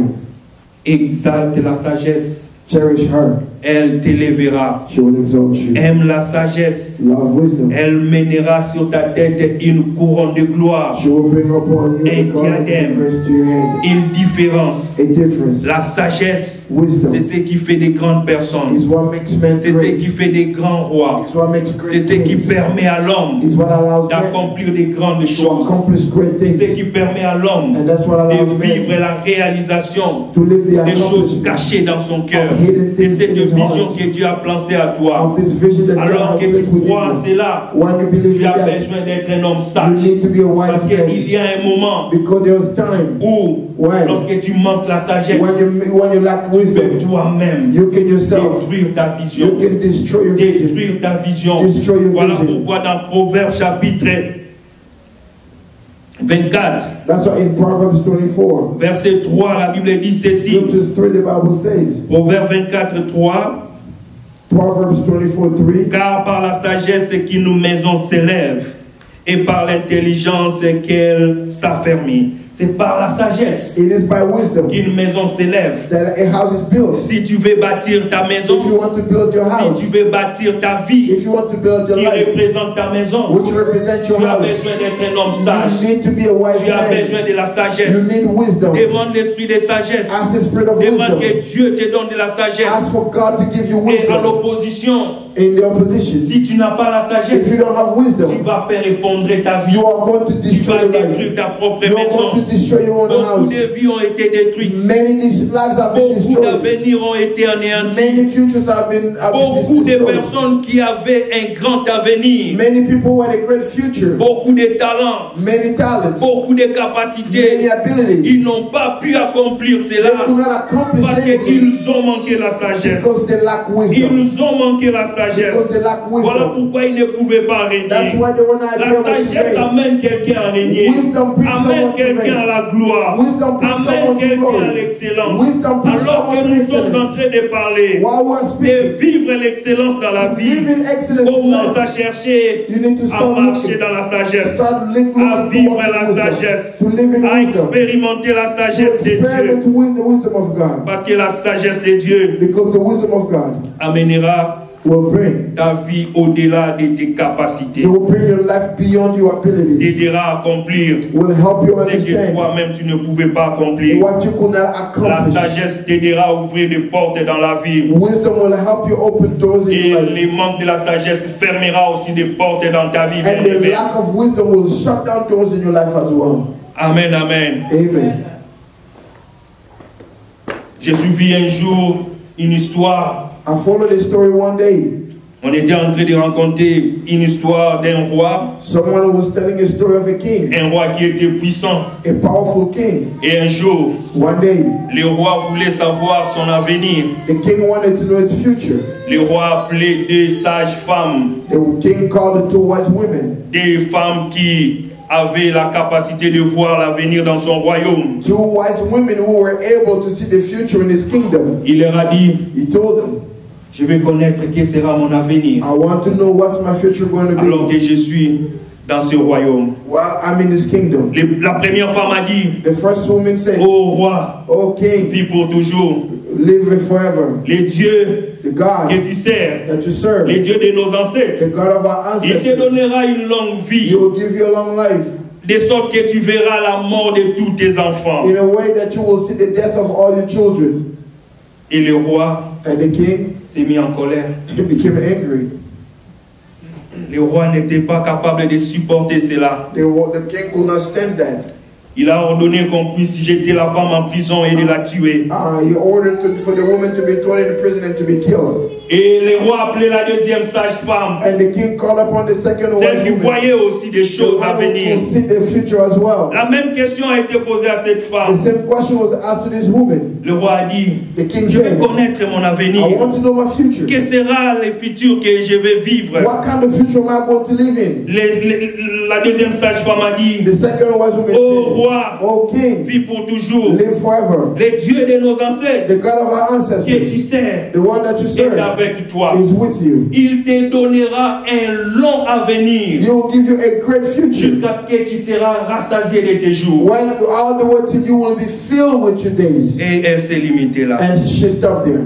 Exalte la sagesse. Cherish her. Elle t'élèvera. She will exalt you. Aime la sagesse. Love wisdom. Elle mènera sur ta tête une couronne de gloire. She will bring upon you Un the garment diadème. of grace to your head. Une différence. A difference. La sagesse, Wisdom c'est ce qui fait des grandes personnes. is what makes men C'est ce great. qui fait des grands rois. It's what makes C'est great ce qui kings. permet à l'homme It's what allows men d'accomplir des grandes to choses. accomplish great C'est ce things. qui permet à l'homme And that's what allows de vivre men la réalisation to live the des choses accomplishment cachées dans son cœur. hidden Et things cette in his vision heart. que Dieu a placée à toi. of this vision that God Alors has que tu placed within crois you. cela, When you believe tu in as that, besoin d'être un homme you sage. need to be a Parce wise qu'il man. y a un moment Because there's time où, when lorsque tu manques la sagesse, when you lack tu peux wisdom, toi-même you can yourself, détruire ta vision. you can destroy your vision. Détruire ta vision. Destroy your Voilà vision. pourquoi dans Proverbes chapitre 24, That's why in Proverbs 24, verset 3, la Bible dit ceci. Scriptures 3, the Bible says, Proverbes 24, 3. Proverbs 24, 3, Car par la sagesse qu'une maison s'élève, et par l'intelligence qu'elle s'affermit. C'est par la sagesse it is by wisdom qu'une maison s'élève. that a house is built. Si tu veux bâtir ta maison, If you want to build your house, si tu veux bâtir ta vie if you want to build your qui life, représente ta maison, which represent your tu as house, besoin d'être un homme sage. you need to be a wise Tu as man. besoin de la You sagesse. need wisdom. Demande l'esprit de sagesse. Ask the spirit of Demande wisdom. que Dieu te donne de la Ask sagesse. for God to give you Et à wisdom. l'opposition, In the opposition, si tu n'as pas la if sagesse, you don't have tu wisdom, vas faire effondrer ta vie. you are going to Tu destroy vas your life. détruire ta propre You are maison. going to destroy your own Beaucoup house. de vies ont été détruites. Many lives have been Beaucoup destroyed. d'avenirs ont été anéantis. Many futures have been Beaucoup de destroyed. personnes qui avaient un grand avenir, Many people who had a great future, beaucoup de talents, many talents, beaucoup de many capacités, abilities. ils n'ont pas pu accomplir They cela could not accomplish parce anything qu'ils ont manqué la sagesse. because they lack wisdom. Ils ont manqué la Because sagesse. they lack wisdom. Voilà pourquoi ils ne pouvaient pas That's régner. why they were not La able to sagesse reign. amène quelqu'un à régner. Wisdom brings Amène someone to quelqu'un reign. à la gloire. Wisdom brings Amène someone to quelqu'un glory. à l'excellence. Wisdom brings Alors someone que to nous sommes excellence. en train de parler While we are de speaking, vivre l'excellence dans la vie, live in excellence in commence life. à chercher You need to à start marcher looking. dans la sagesse, Start looking à to vivre walk in la wisdom. sagesse, To live in à wisdom. expérimenter la To sagesse de experiment Dieu. with the wisdom of God. Parce que la sagesse de Dieu Because the wisdom of God amènera will bring. ta vie au-delà de tes It capacités, will bring your life beyond your abilities. t'aidera à accomplir Will help you ce que understand toi-même tu ne pouvais pas accomplir. what you could not La accomplish. sagesse t'aidera à ouvrir des portes dans la vie. Wisdom will help you open doors in Et your life. les manques de la sagesse fermera aussi des portes dans ta vie. And the bien-aimé. lack of wisdom will shut down doors in your life as well. Amen, amen. Amen. J'ai suivi un jour une histoire. I followed a story one day. On était en train de raconter une histoire d'un roi, Someone was telling a story of a king, un roi qui était puissant. a powerful king. Et un jour, One day, le roi voulait savoir son avenir. the king wanted to know his future. Le roi appelait deux sages femmes, The king called the two wise women, des femmes qui avaient la capacité de voir l'avenir dans son royaume. two wise women who were able to see the future in his kingdom. Il leur a dit, He told them, je vais connaître quel sera mon avenir I want to know what's my future going to alors be que je suis dans ce royaume. while I'm in this kingdom. La première femme a dit, The first woman said, ô roi, Oh king, vis pour toujours. live forever. Les dieux The God que tu sers, that you serve, les dieux de nos ancêtres, the God of our il te ancestors, donnera une longue He vie, will give you a long life de sorte que tu verras la mort de tous tes enfants. in a way that you will see the death of all your children. Et le roi And the king, s'est mis en colère. he became angry. Le roi n'était pas capable de supporter cela. The king could not stand that. Il a ordonné qu'on puisse jeter la femme en prison et de la tuer. He ordered for the woman to be thrown in prison and to be killed. Et le roi appelait la deuxième sage-femme, And the king called upon the second celle qui wise woman, voyait aussi des the choses à one who venir. could see the future as well. La même question a été posée à cette The femme. same question was asked to this woman. Le roi a dit, The king je vais said, connaître mon I avenir. want to know my future. Quel sera le futur que je vais vivre? What kind of future am I going to live in? La deuxième sage-femme a dit, The second wise woman ô said, roi, Oh king, vis pour toujours. live forever. Les dieux de nos ancêtres The God of our que tu ancestors, sers, the one that you et serve, ta avec toi. is with you. Il te donnera un long avenir. He will give you a great future. Jusqu'à ce que tu seras rassasié de tes jours. When all the way till you will be filled with your days. Et elle s'est limitée là. And she stopped there.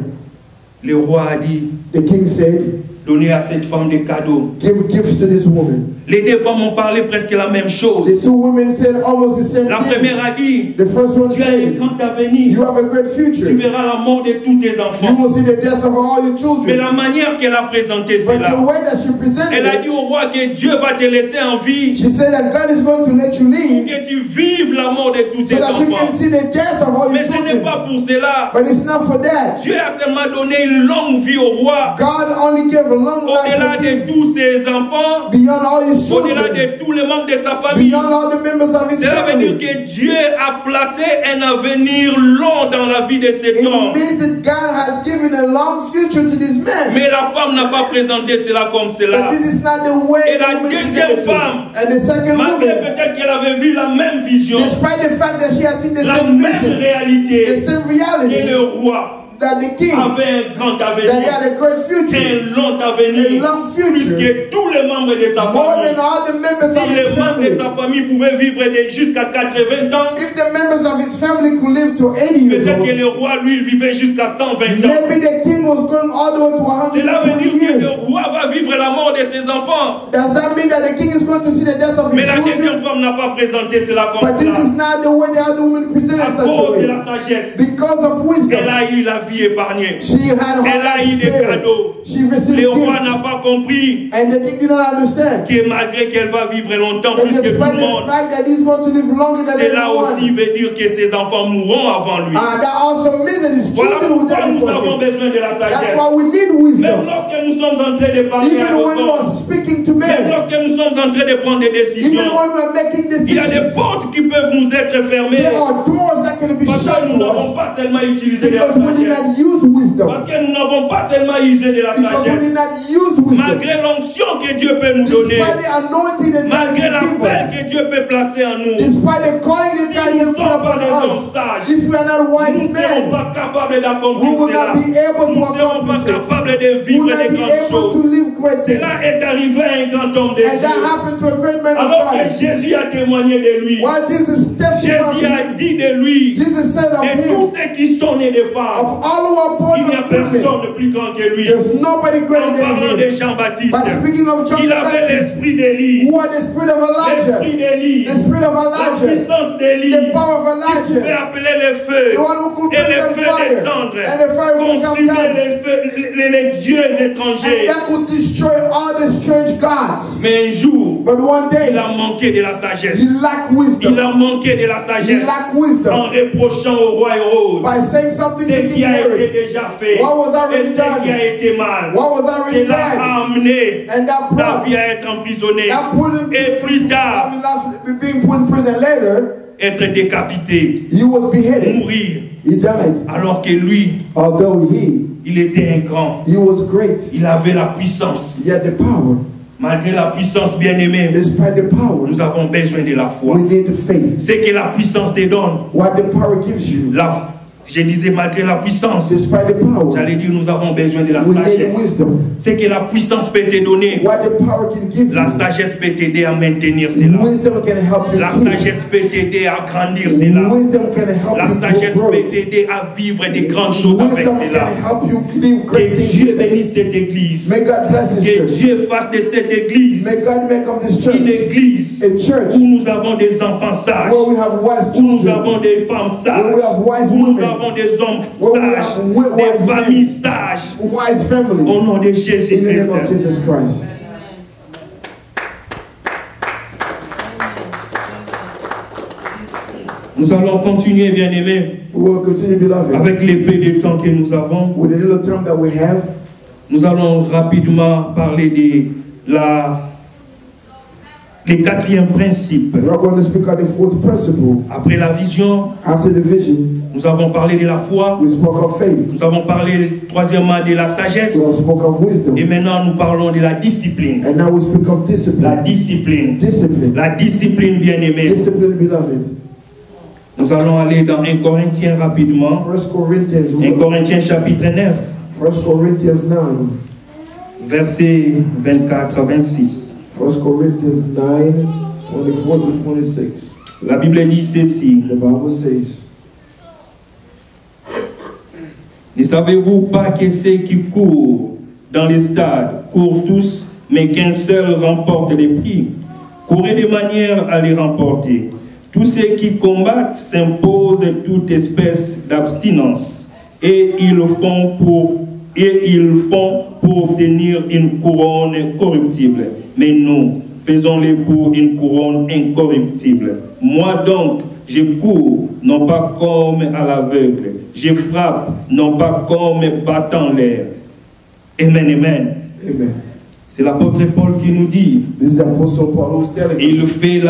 Le roi a dit, The king said, donnez à cette femme des cadeaux. give gifts to this woman. Les deux femmes ont parlé presque la même chose. The two women said almost the same La thing. première a dit, The first one tu as un said, grand avenir. you have a great future. Tu verras la mort de tous tes You enfants. will see the death of all your Mais children. la manière qu'elle a présenté But cela, the way that she presented elle a it, dit au roi que Dieu va te laisser en vie she said that God is going to let you pour leave que tu vives la mort de tous so tes that you can enfants. see the death of all Mais your ce n'est children. pas pour cela. But it's not for that. Dieu a seulement donné une longue vie au roi. God only gave a long Au-delà life to him, de tous ses enfants, beyond all his au-delà children, de tous les membres de sa famille. beyond all the members of his Cela veut dire family. que Dieu a placé un avenir long dans la vie de cet It homme. means that God has given a long future to this man. Mais la femme n'a pas présenté cela comme cela. But this is not the way Et la the woman deuxième presented it. femme, And the second Malgré woman, peut-être qu'elle avait vu la même vision, despite the fact that she has seen the la same même vision, the réalité, same que reality, le roi that the king, avait un grand that he avenir, had a great future, un long avenir, a long future, puisque tous les membres de sa more famille, than all the members of si his les membres de family. sa famille pouvaient vivre jusqu'à 80 ans, If the members of his family could live to 80 years peut-être que old, le roi, lui, il vivait jusqu'à 120 ans. maybe the king was going all the way to Cela veut 120 dire que le years. roi va vivre la mort de ses enfants. Does that mean that the king is going to see the death of Mais his la children? deuxième femme n'a pas présenté cela comme But this is cela. not the way the other woman presented À such a cause de way. la sagesse, Because of elle wisdom, a eu la vie épargnée. she had her Elle a eu life des spared. cadeaux. She received Le roi n'a gifts. pas compris And the king did not understand. que malgré qu'elle va vivre longtemps But plus que tout despite le the monde, fact that he's going to live longer than cela aussi everyone, veut dire que ses enfants mourront avant lui. that also means that his Voilà children will pourquoi die nous before avons him. besoin de la That's sagesse. why we need Même wisdom. lorsque nous sommes en train de parler à Even nos when we are enfants, speaking to même men, lorsque nous sommes en train de prendre des even décisions, when we are making il y a des decisions, portes qui peuvent nous être fermées there are doors that can be parce shut que nous to n'avons us pas seulement utilisé de la because we did sagesse. not use wisdom. Parce que nous n'avons pas seulement usé de la Because we sagesse. did not use wisdom. Malgré l'onction que Dieu peut nous donner, Despite the anointing that God malgré can give l'appel us, que Dieu peut placer en nous, despite the calling that si God nous can ne put sommes pas upon des hommes us, sages, if we are not nous wise ne serons men, pas capables we d'accomplir will cela. not be able Nous to ne serons pas accomplish it. capables de We vivre will des not be grandes able to choses. live great things. Cela est arrivé à un grand homme de And that Dieu. happened to a great man of Alors que God. Jésus a témoigné de lui, While Jesus testified Jésus of a him, dit de lui, Jesus said of et him, tous ceux qui sont nés de femmes, of all who are born il n'y a of women, personne de plus grand que lui. there's nobody greater En parlant than de him. Jean-Baptiste, But speaking of John il the avait Baptist, l'esprit d'Élie, who had the spirit of l'esprit Elijah, d'Élie, the spirit of la Elijah, puissance d'Élie, the power of qui pouvait Elijah, appeler le feu, the one who could et bring le down feu fire, descendre, and the fire would come consumer down, les dieux étrangers. and that could destroy all the strange gods. Mais un jour, But one day, il a manqué de la sagesse. he lacked Il wisdom. a manqué de la He sagesse lacked wisdom en reprochant au roi Hérode by saying something to ce King qui a été Herod, déjà fait what was already et ce done, qui a été mal. what was already Cela done, a amené and that sa brought vie à être emprisonnée that put him et plus tard being put in prison. Later, être décapité, he was beheaded. mourir, He died. alors que lui, Although il était un grand. he was great, Il avait la puissance. he had the power. Malgré la puissance bien-aimée, Despite the power, nous avons besoin de la foi. we need the faith. C'est que la puissance te donne. What the power gives you, Je disais malgré la puissance, despite the power, j'allais dire nous avons besoin de la we need sagesse. wisdom. C'est que la puissance peut te donner. What the power can give La you, sagesse peut t'aider à maintenir cela. wisdom can help you La keep. sagesse peut t'aider à grandir cela. Wisdom can help La you sagesse grow. peut t'aider à vivre des grandes choses avec Wisdom cela. can help you live great Que things. Dieu bénisse cette église. May God bless this Que church. Dieu fasse de cette église May God make of this church une église a church où nous avons des enfants sages, where we have wise où nous children, avons des femmes sages, where we have wise où nous women, avons des hommes where we sages, have wise des men, familles sages. wise families. Au nom de In the name Jésus-Christ. of Jesus Christ. Nous allons continuer, bien-aimés, We will continue, beloved. avec l'épée de temps que nous avons. With the little time that we have, Nous allons rapidement parler de les quatrième principe. we are going to speak on the fourth principle. Après la vision, After the vision, nous avons parlé de la foi. we spoke of faith. Nous avons parlé troisièmement de la sagesse. We spoke of wisdom. Et maintenant, nous parlons de la discipline. And now we speak of La discipline. discipline. Discipline. La discipline, bien-aimée. Discipline, beloved. Nous allons aller dans 1 Corinthiens rapidement. 1 Corinthians. 1 Corinthiens chapitre 9. 1 1 Corinthians 9. Versets 24 à 26. 1 Corinthians 9, 24 to 26. La Bible dit ceci. The Bible says, ne savez-vous pas que ceux qui courent dans les stades courent tous, mais qu'un seul remporte les prix? Courez de manière à les remporter. Tous ceux qui combattent s'imposent toute espèce d'abstinence, et ils font pour obtenir une couronne corruptible. Mais nous, faisons-les pour une couronne incorruptible. Moi donc, je cours, non pas comme à l'aveugle. Je frappe, non pas comme battant l'air. Amen, amen. Amen. C'est l'apôtre Paul qui nous dit. This is Apostle Paul who's telling us. Il fait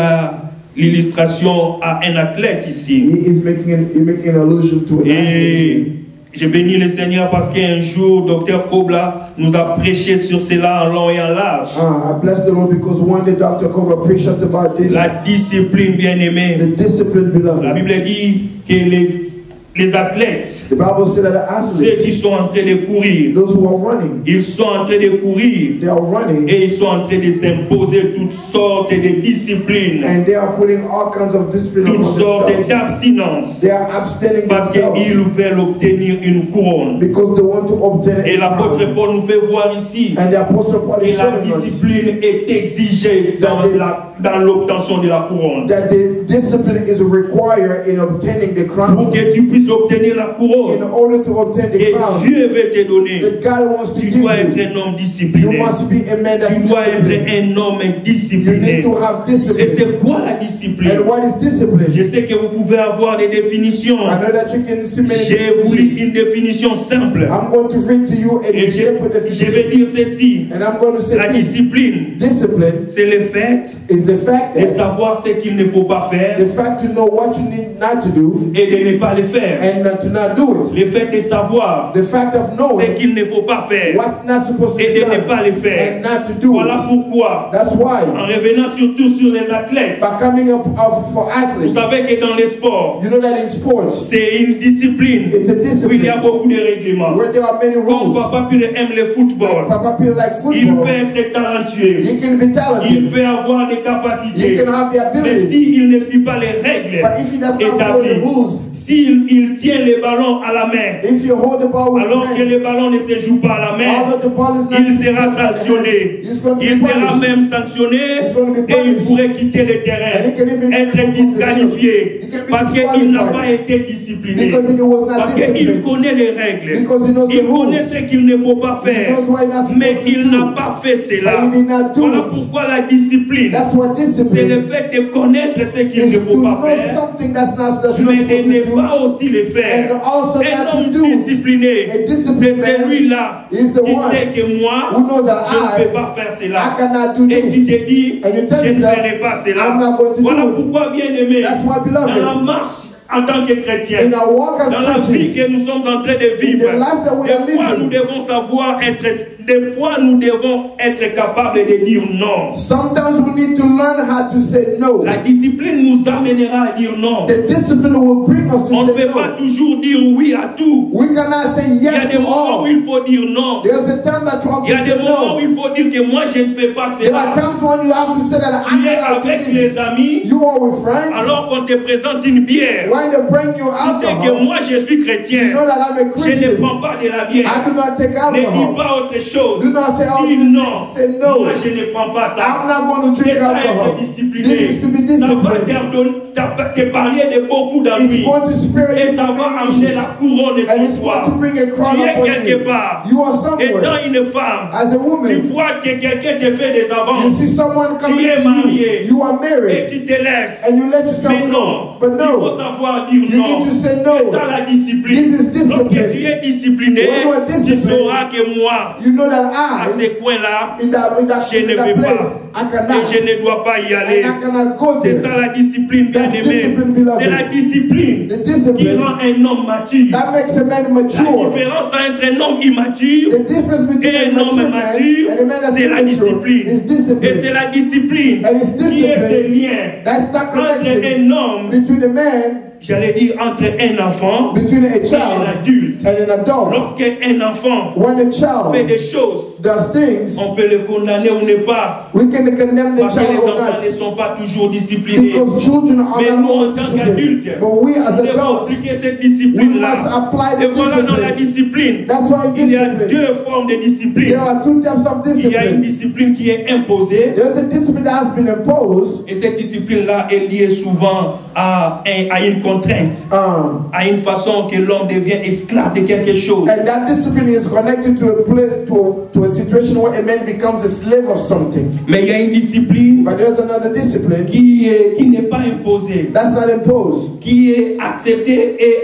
l'illustration à un athlète ici. He is making an allusion to an Et athlete. je bénis le Seigneur parce qu'un jour, Dr. Kobla nous a prêché sur cela en long et en large. I bless the Lord because one day Dr. Cobra preached us about this. La discipline, bien-aimée. The discipline, beloved. La Bible dit que les athlètes, The Bible said that the ceux qui athletes, sont en train de courir, those who are running, ils sont en train de courir they are running et ils sont en train de s'imposer toutes sortes de disciplines, and they are putting all kinds of discipline toutes upon sortes themselves. d'abstinence They are abstaining parce themselves qu'ils veulent obtenir une couronne. because they want to obtain Et a l'apôtre crown. Paul nous fait voir ici And the Apostle Paul que is la showing us discipline est exigée dans l'obtention de la couronne. that the discipline is required in obtaining the Pour crown. que tu puisses obtenir la In couronne order to obtain the que crown Dieu veut te donner, that God wants to tu give dois être you, un homme you discipliné. must be a man that's Tu dois être disciplined. un homme You need discipliné. to have Et discipline. c'est quoi la discipline? And what is discipline? Je sais que vous pouvez avoir des définitions. I know that you can see many J'ai voulu definitions. une définition simple. I'm going to read to you a Et simple je definition. vais dire ceci. And I'm going to say La this. discipline, Discipline c'est le fait is the fact de that savoir ce qu'il ne faut pas faire the fact to know what you need not to do et de ne pas le faire. and to not do it. Le fait de savoir The fact of ce knowing qu'il ne faut pas faire what's not supposed to et be de ne done pas le faire. and not to do Voilà it. pourquoi, That's why, en revenant surtout sur les athlètes, by coming up for vous athletes, savez que dans les sports, you know that in sports, c'est une discipline it's a où il y a discipline beaucoup de règlements. where there are many Comme rules. Papa Pire aime le football, Papa Peter like il football, peut être talentueux, he can be il talented, peut avoir des he capacités, can have the mais ability, s'il ne suit pas les règles but if he does not follow the établies, rules, s'il tient les ballons à la main, if you hold the ball with alors his que hand, le ballon ne se joue pas à la main, although the ball is not il sera touched by the hand, sanctionné. he's going to Il be sera punished. même sanctionné He's going to be et il punished. pourrait quitter le terrain, And he can even être remove from the disqualifié field. He can be parce qu'il n'a disqualified. pas été discipliné. Because he was not Parce qu'il disciplined. connaît les règles. Because he knows the Il connaît rules. ce qu'il ne faut pas faire. He knows what he's not supposed Mais to il do. n'a pas fait cela. But he did not do Voilà it. pourquoi la discipline, That's what c'est discipline le fait de connaître ce qu'il is, ne to faut pas know faire, something that you're not mais supposed de ne to do. pas aussi le faire. And also Un not to homme do. discipliné, A disciplined c'est man celui-là is the qui one sait que moi, who knows that je ne I peux pas faire cela. cannot do Et tu this. te dis, And you tell je ne yourself, ferai pas cela. I'm not going to Voilà do it. pourquoi, bien aimé, That's why, dans la beloved, marche en tant que chrétien, in our walk as dans la vie Christians, que nous sommes en train de vivre, in the life that we are des fois living, nous devons savoir être, des fois nous devons être capables de dire non. sometimes we need to learn how to say no. La discipline nous amènera à dire non. The discipline will bring us On to ne say peut pas no. toujours dire oui à tout. We cannot say Il y a yes des to moments où all. il faut dire non. There's a time that you have Il y to a say des moments où no. il faut dire que moi je ne fais pas There are cela. times when you have to say that Tu es I cannot avec do les this. amis, You are with friends. alors qu'on te présente une bière. When they bring you Tu sais que alcohol, moi je suis you chrétien. know that I'm a Je ne Christian. prends pas de la I bière. do not take Ne dis alcohol. pas autre chose. Do not say all Dis these non. things. Say no. Moi je ne prends pas I'm ça. not going to C'est drink ça alcohol. être discipliné. This is to be Ça va disciplined. t'épargner de beaucoup It's d'ennuis. going to spare Et you ça from va many amener issues. la couronne And it's sur going toi. to bring a crown Tu es upon quelque you. part. You are Étant somewhere. une femme, As a tu woman, vois que quelqu'un te fait des you avances see someone coming Tu es to marié. you. You are et married. tu te laisses. And you let yourself Mais go. non, But il faut no. savoir dire You non. need to say no. C'est ça la discipline. This is discipline. Lorsque tu es discipliné, When you are tu disciplined, sauras que moi, You know that à I, ces coins-là, in that je ne vais place, pas. I Et cannot. je ne dois pas y aller. And I cannot go C'est there. ça la discipline, bien That's aimé. discipline, beloved. C'est la discipline The qui discipline rend un homme mature. that makes a man La mature. différence entre un homme immature The difference between et a un homme mature man mature, and a man that's c'est la immature discipline. is Et discipline. c'est la discipline And it's qui est ce discipline lien That's that entre connection un homme between a man j'allais dire, entre un enfant between a et un child adulte. and an adult. Lorsqu'un enfant When a child fait des choses, does things, on peut le condamner ou ne pas. we can condemn the Parce que les child or enfants not. ne sont pas toujours disciplinés. Because children are Mais not nous, en always tant disciplined. qu'adultes, But we as nous devons adults, appliquer cette we must discipline-là. apply Et the voilà dans la discipline. discipline. That's why Il y a discipline. deux formes de discipline. There are two types of Il y a une discipline. discipline qui est imposée. There's a discipline that has been imposed. Et cette discipline-là est liée souvent à une contrainte, à une façon que l'homme devient esclave de quelque chose. And that discipline is connected to a place, to a situation where a man becomes a slave of something. Mais il y a une discipline But there's another discipline qui n'est pas imposée, that's not imposed. qui est acceptée et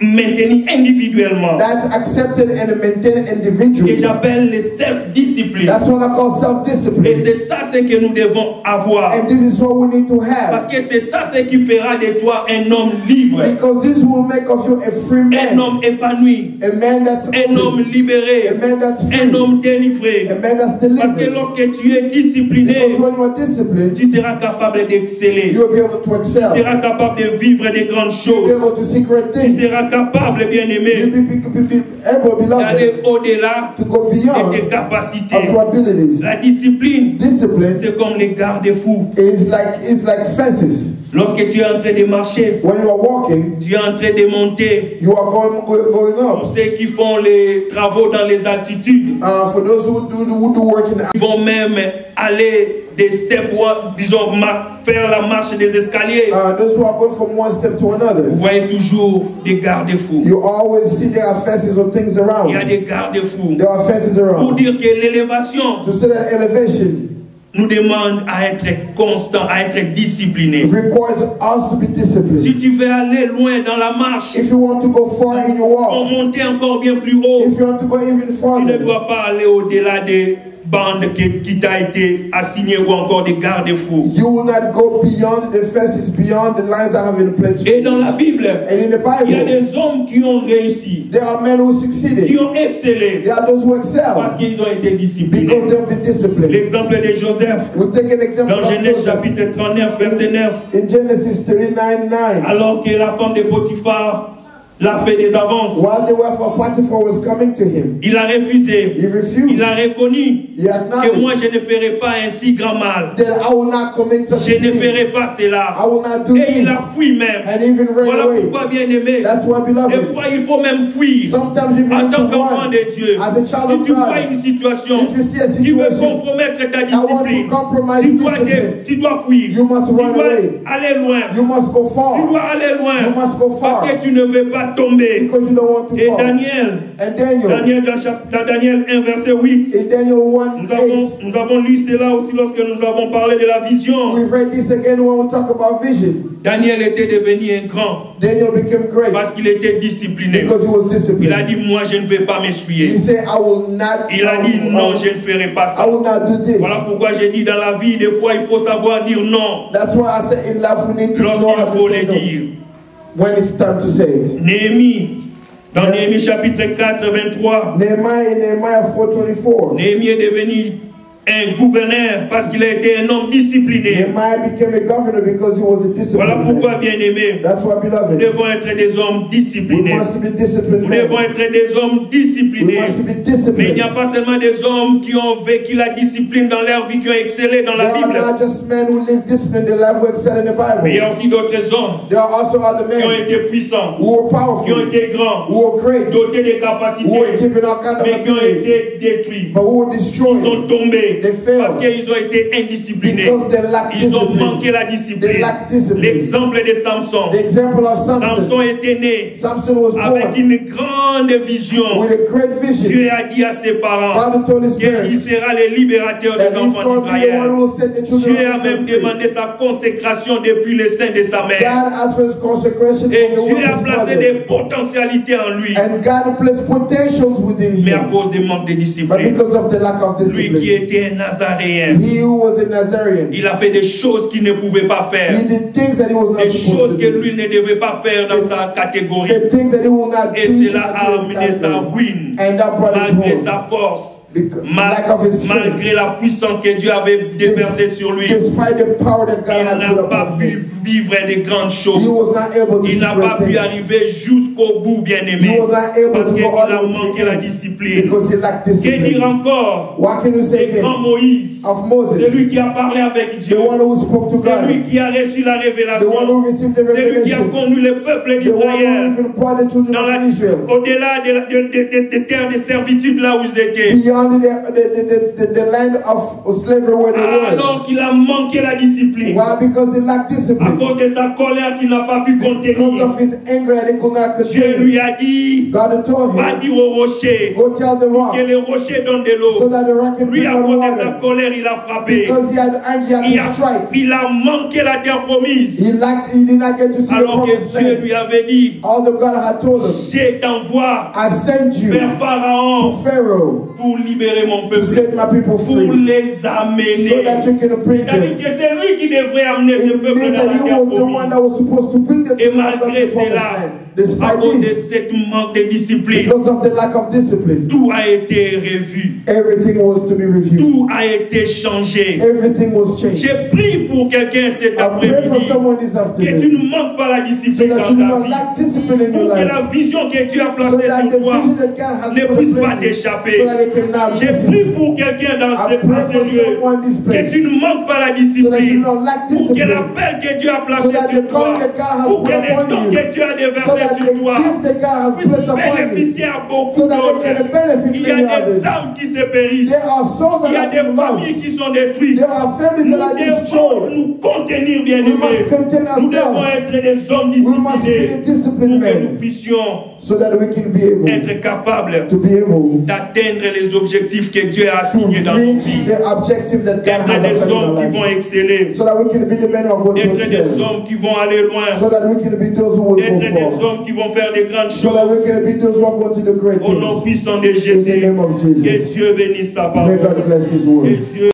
maintenue individuellement, That's accepted and maintained que individually. j'appelle le self-discipline. That's what I call Et self-discipline. c'est ça ce que nous devons avoir. And this is what we need to Parce have. que c'est ça ce qui fera de toi un homme libre, Because this will make of you a free un man. homme épanoui, A man that's un homme open. libéré, A man that's un free. homme délivré. A man that's Parce que delivered. lorsque tu es discipliné, Because when you are disciplined, tu seras capable d'exceller. you'll be able to Tu excel. seras capable de vivre de grandes You'll be choses. able to see great Tu things. seras capable, bien You'll aimé, be able, beloved, d'aller au-delà to go de tes beyond of capacités. your abilities. La discipline, Discipline c'est comme les garde-fous. is like fences. Lorsque tu es en train de marcher, When you are walking, tu es en train de monter. you are going Pour up. ceux qui font les travaux dans les altitudes, For those who do work in, ils vont même aller des steps, disons, faire la marche des escaliers. those who are going from one step to Vous another, voyez toujours des garde-fous. you always see there are fences or things Il y a around. des garde-fous. There are fences Pour around. dire que l'élévation To say that elevation nous demande à être constant, à être discipliné. requires us to be Si disciplined. tu veux aller loin dans la marche, If you want to go far in your pour walk, monter encore bien plus haut, if you want to go even tu ne farther, dois pas aller au-delà des bandes qui t'a été assignées ou encore des garde-fous. you will not go beyond the fences, beyond the lines that have been placed. Et dans la Bible, And in the il y a Bible, des hommes qui ont réussi, there are men who succeeded. qui ont excellé, There are those who parce excel qu'ils ont été disciplinés. because they've been disciplined. L'exemple de Joseph, We'll take an example dans of Genèse Joseph. chapitre 39, verset 9, In Genesis 39:9, alors que la femme de Potiphar l'a fait des avances, while the wife of Potiphar was coming to him, il a refusé, he refused. il a reconnu He que acknowledged moi je ne ferai pas un si grand mal, that I will not commit such je a ne sin. ferai pas I cela. will not do Et il this. a fui même. And even ran Voilà away. pourquoi, bien aimé, That's why, des beloved, fois il faut même fuir. sometimes if you En need tant to qu'enfant run, de Dieu, as a child si of tu God, vois une situation if you see a qui veut situation compromettre ta that want to discipline, compromise tu dois, discipline, tu dois fuir. you must Tu run dois away. aller loin. You must go Tu far dois aller loin. You must go far. Parce que tu ne veux pas tomber. because you don't want to Et fall. Daniel, And Daniel, dans Daniel 1, verset 8, in Daniel 1:8, nous avons lu cela aussi lorsque nous avons parlé de la vision. we've read this again when we talk about vision. Daniel était devenu un grand Daniel became great parce qu'il était discipliné. because he was Il a disciplined. dit, moi je ne vais pas m'essuyer. He said, I will not, Il a dit, non, je ne ferai pas I ça. will not do this. Voilà pourquoi j'ai dit dans la vie, des fois il faut savoir dire non That's why I said in life we need to know how lorsqu'il to faut say le no dire. when it's time to say it. Néhémie, dans Néhémie chapitre 4, 23, Nehemiah 4:24. Néhémie est devenu un gouverneur parce qu'il a été un homme discipliné. Nehemiah became a governor because he was a Voilà disciplined pourquoi, man. bien aimé, That's why, nous beloved, devons être des hommes we disciplinés. must be disciplined Nous devons men. être des hommes We disciplinés. must be Mais il n'y disciplined. a pas seulement des hommes qui ont vécu la discipline dans leur vie, qui ont excellé dans la There are Bible. not just men who live disciplined, they live who excel in the Mais il y Bible. a aussi d'autres hommes There are also other qui ont men été puissants, who were qui ont powerful, été grands, who were great, dotés de who were capacités, given all kind of mais qui ont abilities, été détruits. but who were Ils destroyed sont tombés They failed. parce qu'ils ont été indisciplinés. because they lacked Ils ont discipline. manqué la They discipline. lacked discipline. L'exemple de Samson. The example of Samson Samson. était né Samson was avec born une grande vision. with a great vision. Dieu a dit à ses parents God told his qu'il parents sera le libérateur that des he's enfants going to be the one d'Israël. who will set the children Dieu a of même Israel free. demandé sa consécration depuis le sein de sa mère. God asked for his consecration Et from the Dieu womb a of his placé mother. des potentialités en lui. And God placed potentials within Mais à him. cause du manque de But discipline, because of the lack of lui qui discipline, était un Nazaréen, he who was a Nazarene, il a fait des choses qu'il ne pouvait pas he faire. did things that he was not Des supposed choses to que do. lui ne devait pas faire dans sa catégorie. The things that he will not Et do. cela a amené sa ruine, And that brought his malgré home. sa force. lack of his strength. Malgré la puissance que Dieu avait déversée sur lui, Despite the power that God il had n'a put pas upon pu him, vivre des grandes he choses. was not able to Il n'a see pas great pu things. arriver jusqu'au bout, bien-aimé, He was not able parce to qu'il go all the a way to manqué the la end discipline. because he lacked Que dire discipline. encore? What can you say Le grand again? Moïse, Of Moses, c'est lui qui a parlé avec Dieu. the one who spoke to C'est lui God, qui a reçu la the one révélation. who received the C'est lui qui a revelation, conduit le peuple the one who d'Israël even brought the children of Israel au-delà des terres de servitude là où ils étaient. beyond the land of slavery where they were. Alors qu'il a manqué la discipline. Why? Because they lacked À discipline. cause de sa colère qu'il n'a pas pu Because contenir. of his anger that he could not Dieu contain. lui a dit, God told va him, dire au rocher go tell the rock que le rocher donne de so l'eau. that the rock can Lui, bring à out cause de sa water. colère, il a frappé. Because he had anger, he had to strike. Il a manqué la terre promise. He did not get to see the Alors que promised Dieu land. lui avait dit, All the God had told him, je t'envoie I sent you vers to Pharaon Pharaoh pour libérer mon to peuple, set my people pour free, les so amener. that you can bring C'est-à-dire them. que c'est lui qui devrait amener ce It peuple means dans that la he terre was the one that promise. was supposed to bring the Et children of God to malgré the promised cela, land. à Despite cause de this, cette manque de discipline, because of the lack of discipline, tout a été revu. everything was to be reviewed. Tout a été changé. Everything was changed. J'ai prié pour quelqu'un cet I pray for après-midi someone this que tu afternoon ne manques pas la so discipline that dans you do ta not vie. lack discipline in your Pour que life, la vision que Dieu a so placée that sur the toi vision that God has ne put puisse in pas you, t'échapper. so that it cannot J'ai miss prié you. pour quelqu'un dans I ce pray for lieu someone this que place tu ne manques pas la so that you discipline. don't lack Pour que discipline, l'appel que Dieu a so placé that sur the toi, calling that God has pour put que les upon dons you, que Dieu a so déversés that sur the toi gift that God has puissent placed upon you, bénéficier à beaucoup so that they d'autres. can benefit Il y a many des others. âmes qui se périssent. There are souls Il y a that des are familles lost. qui sont détruites. There are families Nous that are devons destroyed. nous contenir, We bien-aimés. must contain Nous devons ourselves. être des hommes We must be disciplinés the disciplined pour que nous men, puissions so that we can be able être capables to be able d'atteindre les objectifs que Dieu a to assignés dans nos reach vies. the objective that God Être has des assigned in hommes our qui vont lives, exceller. so that we can be the men who are going to Être des excel, hommes qui vont aller loin. so that we can be those who will Être go des far, hommes qui vont faire des grandes so that we choses. can be those who are going to do great Au nom things. puissant de In the Jésus. name of Que Jesus. Dieu bénisse sa May parole. God bless His Que word. Dieu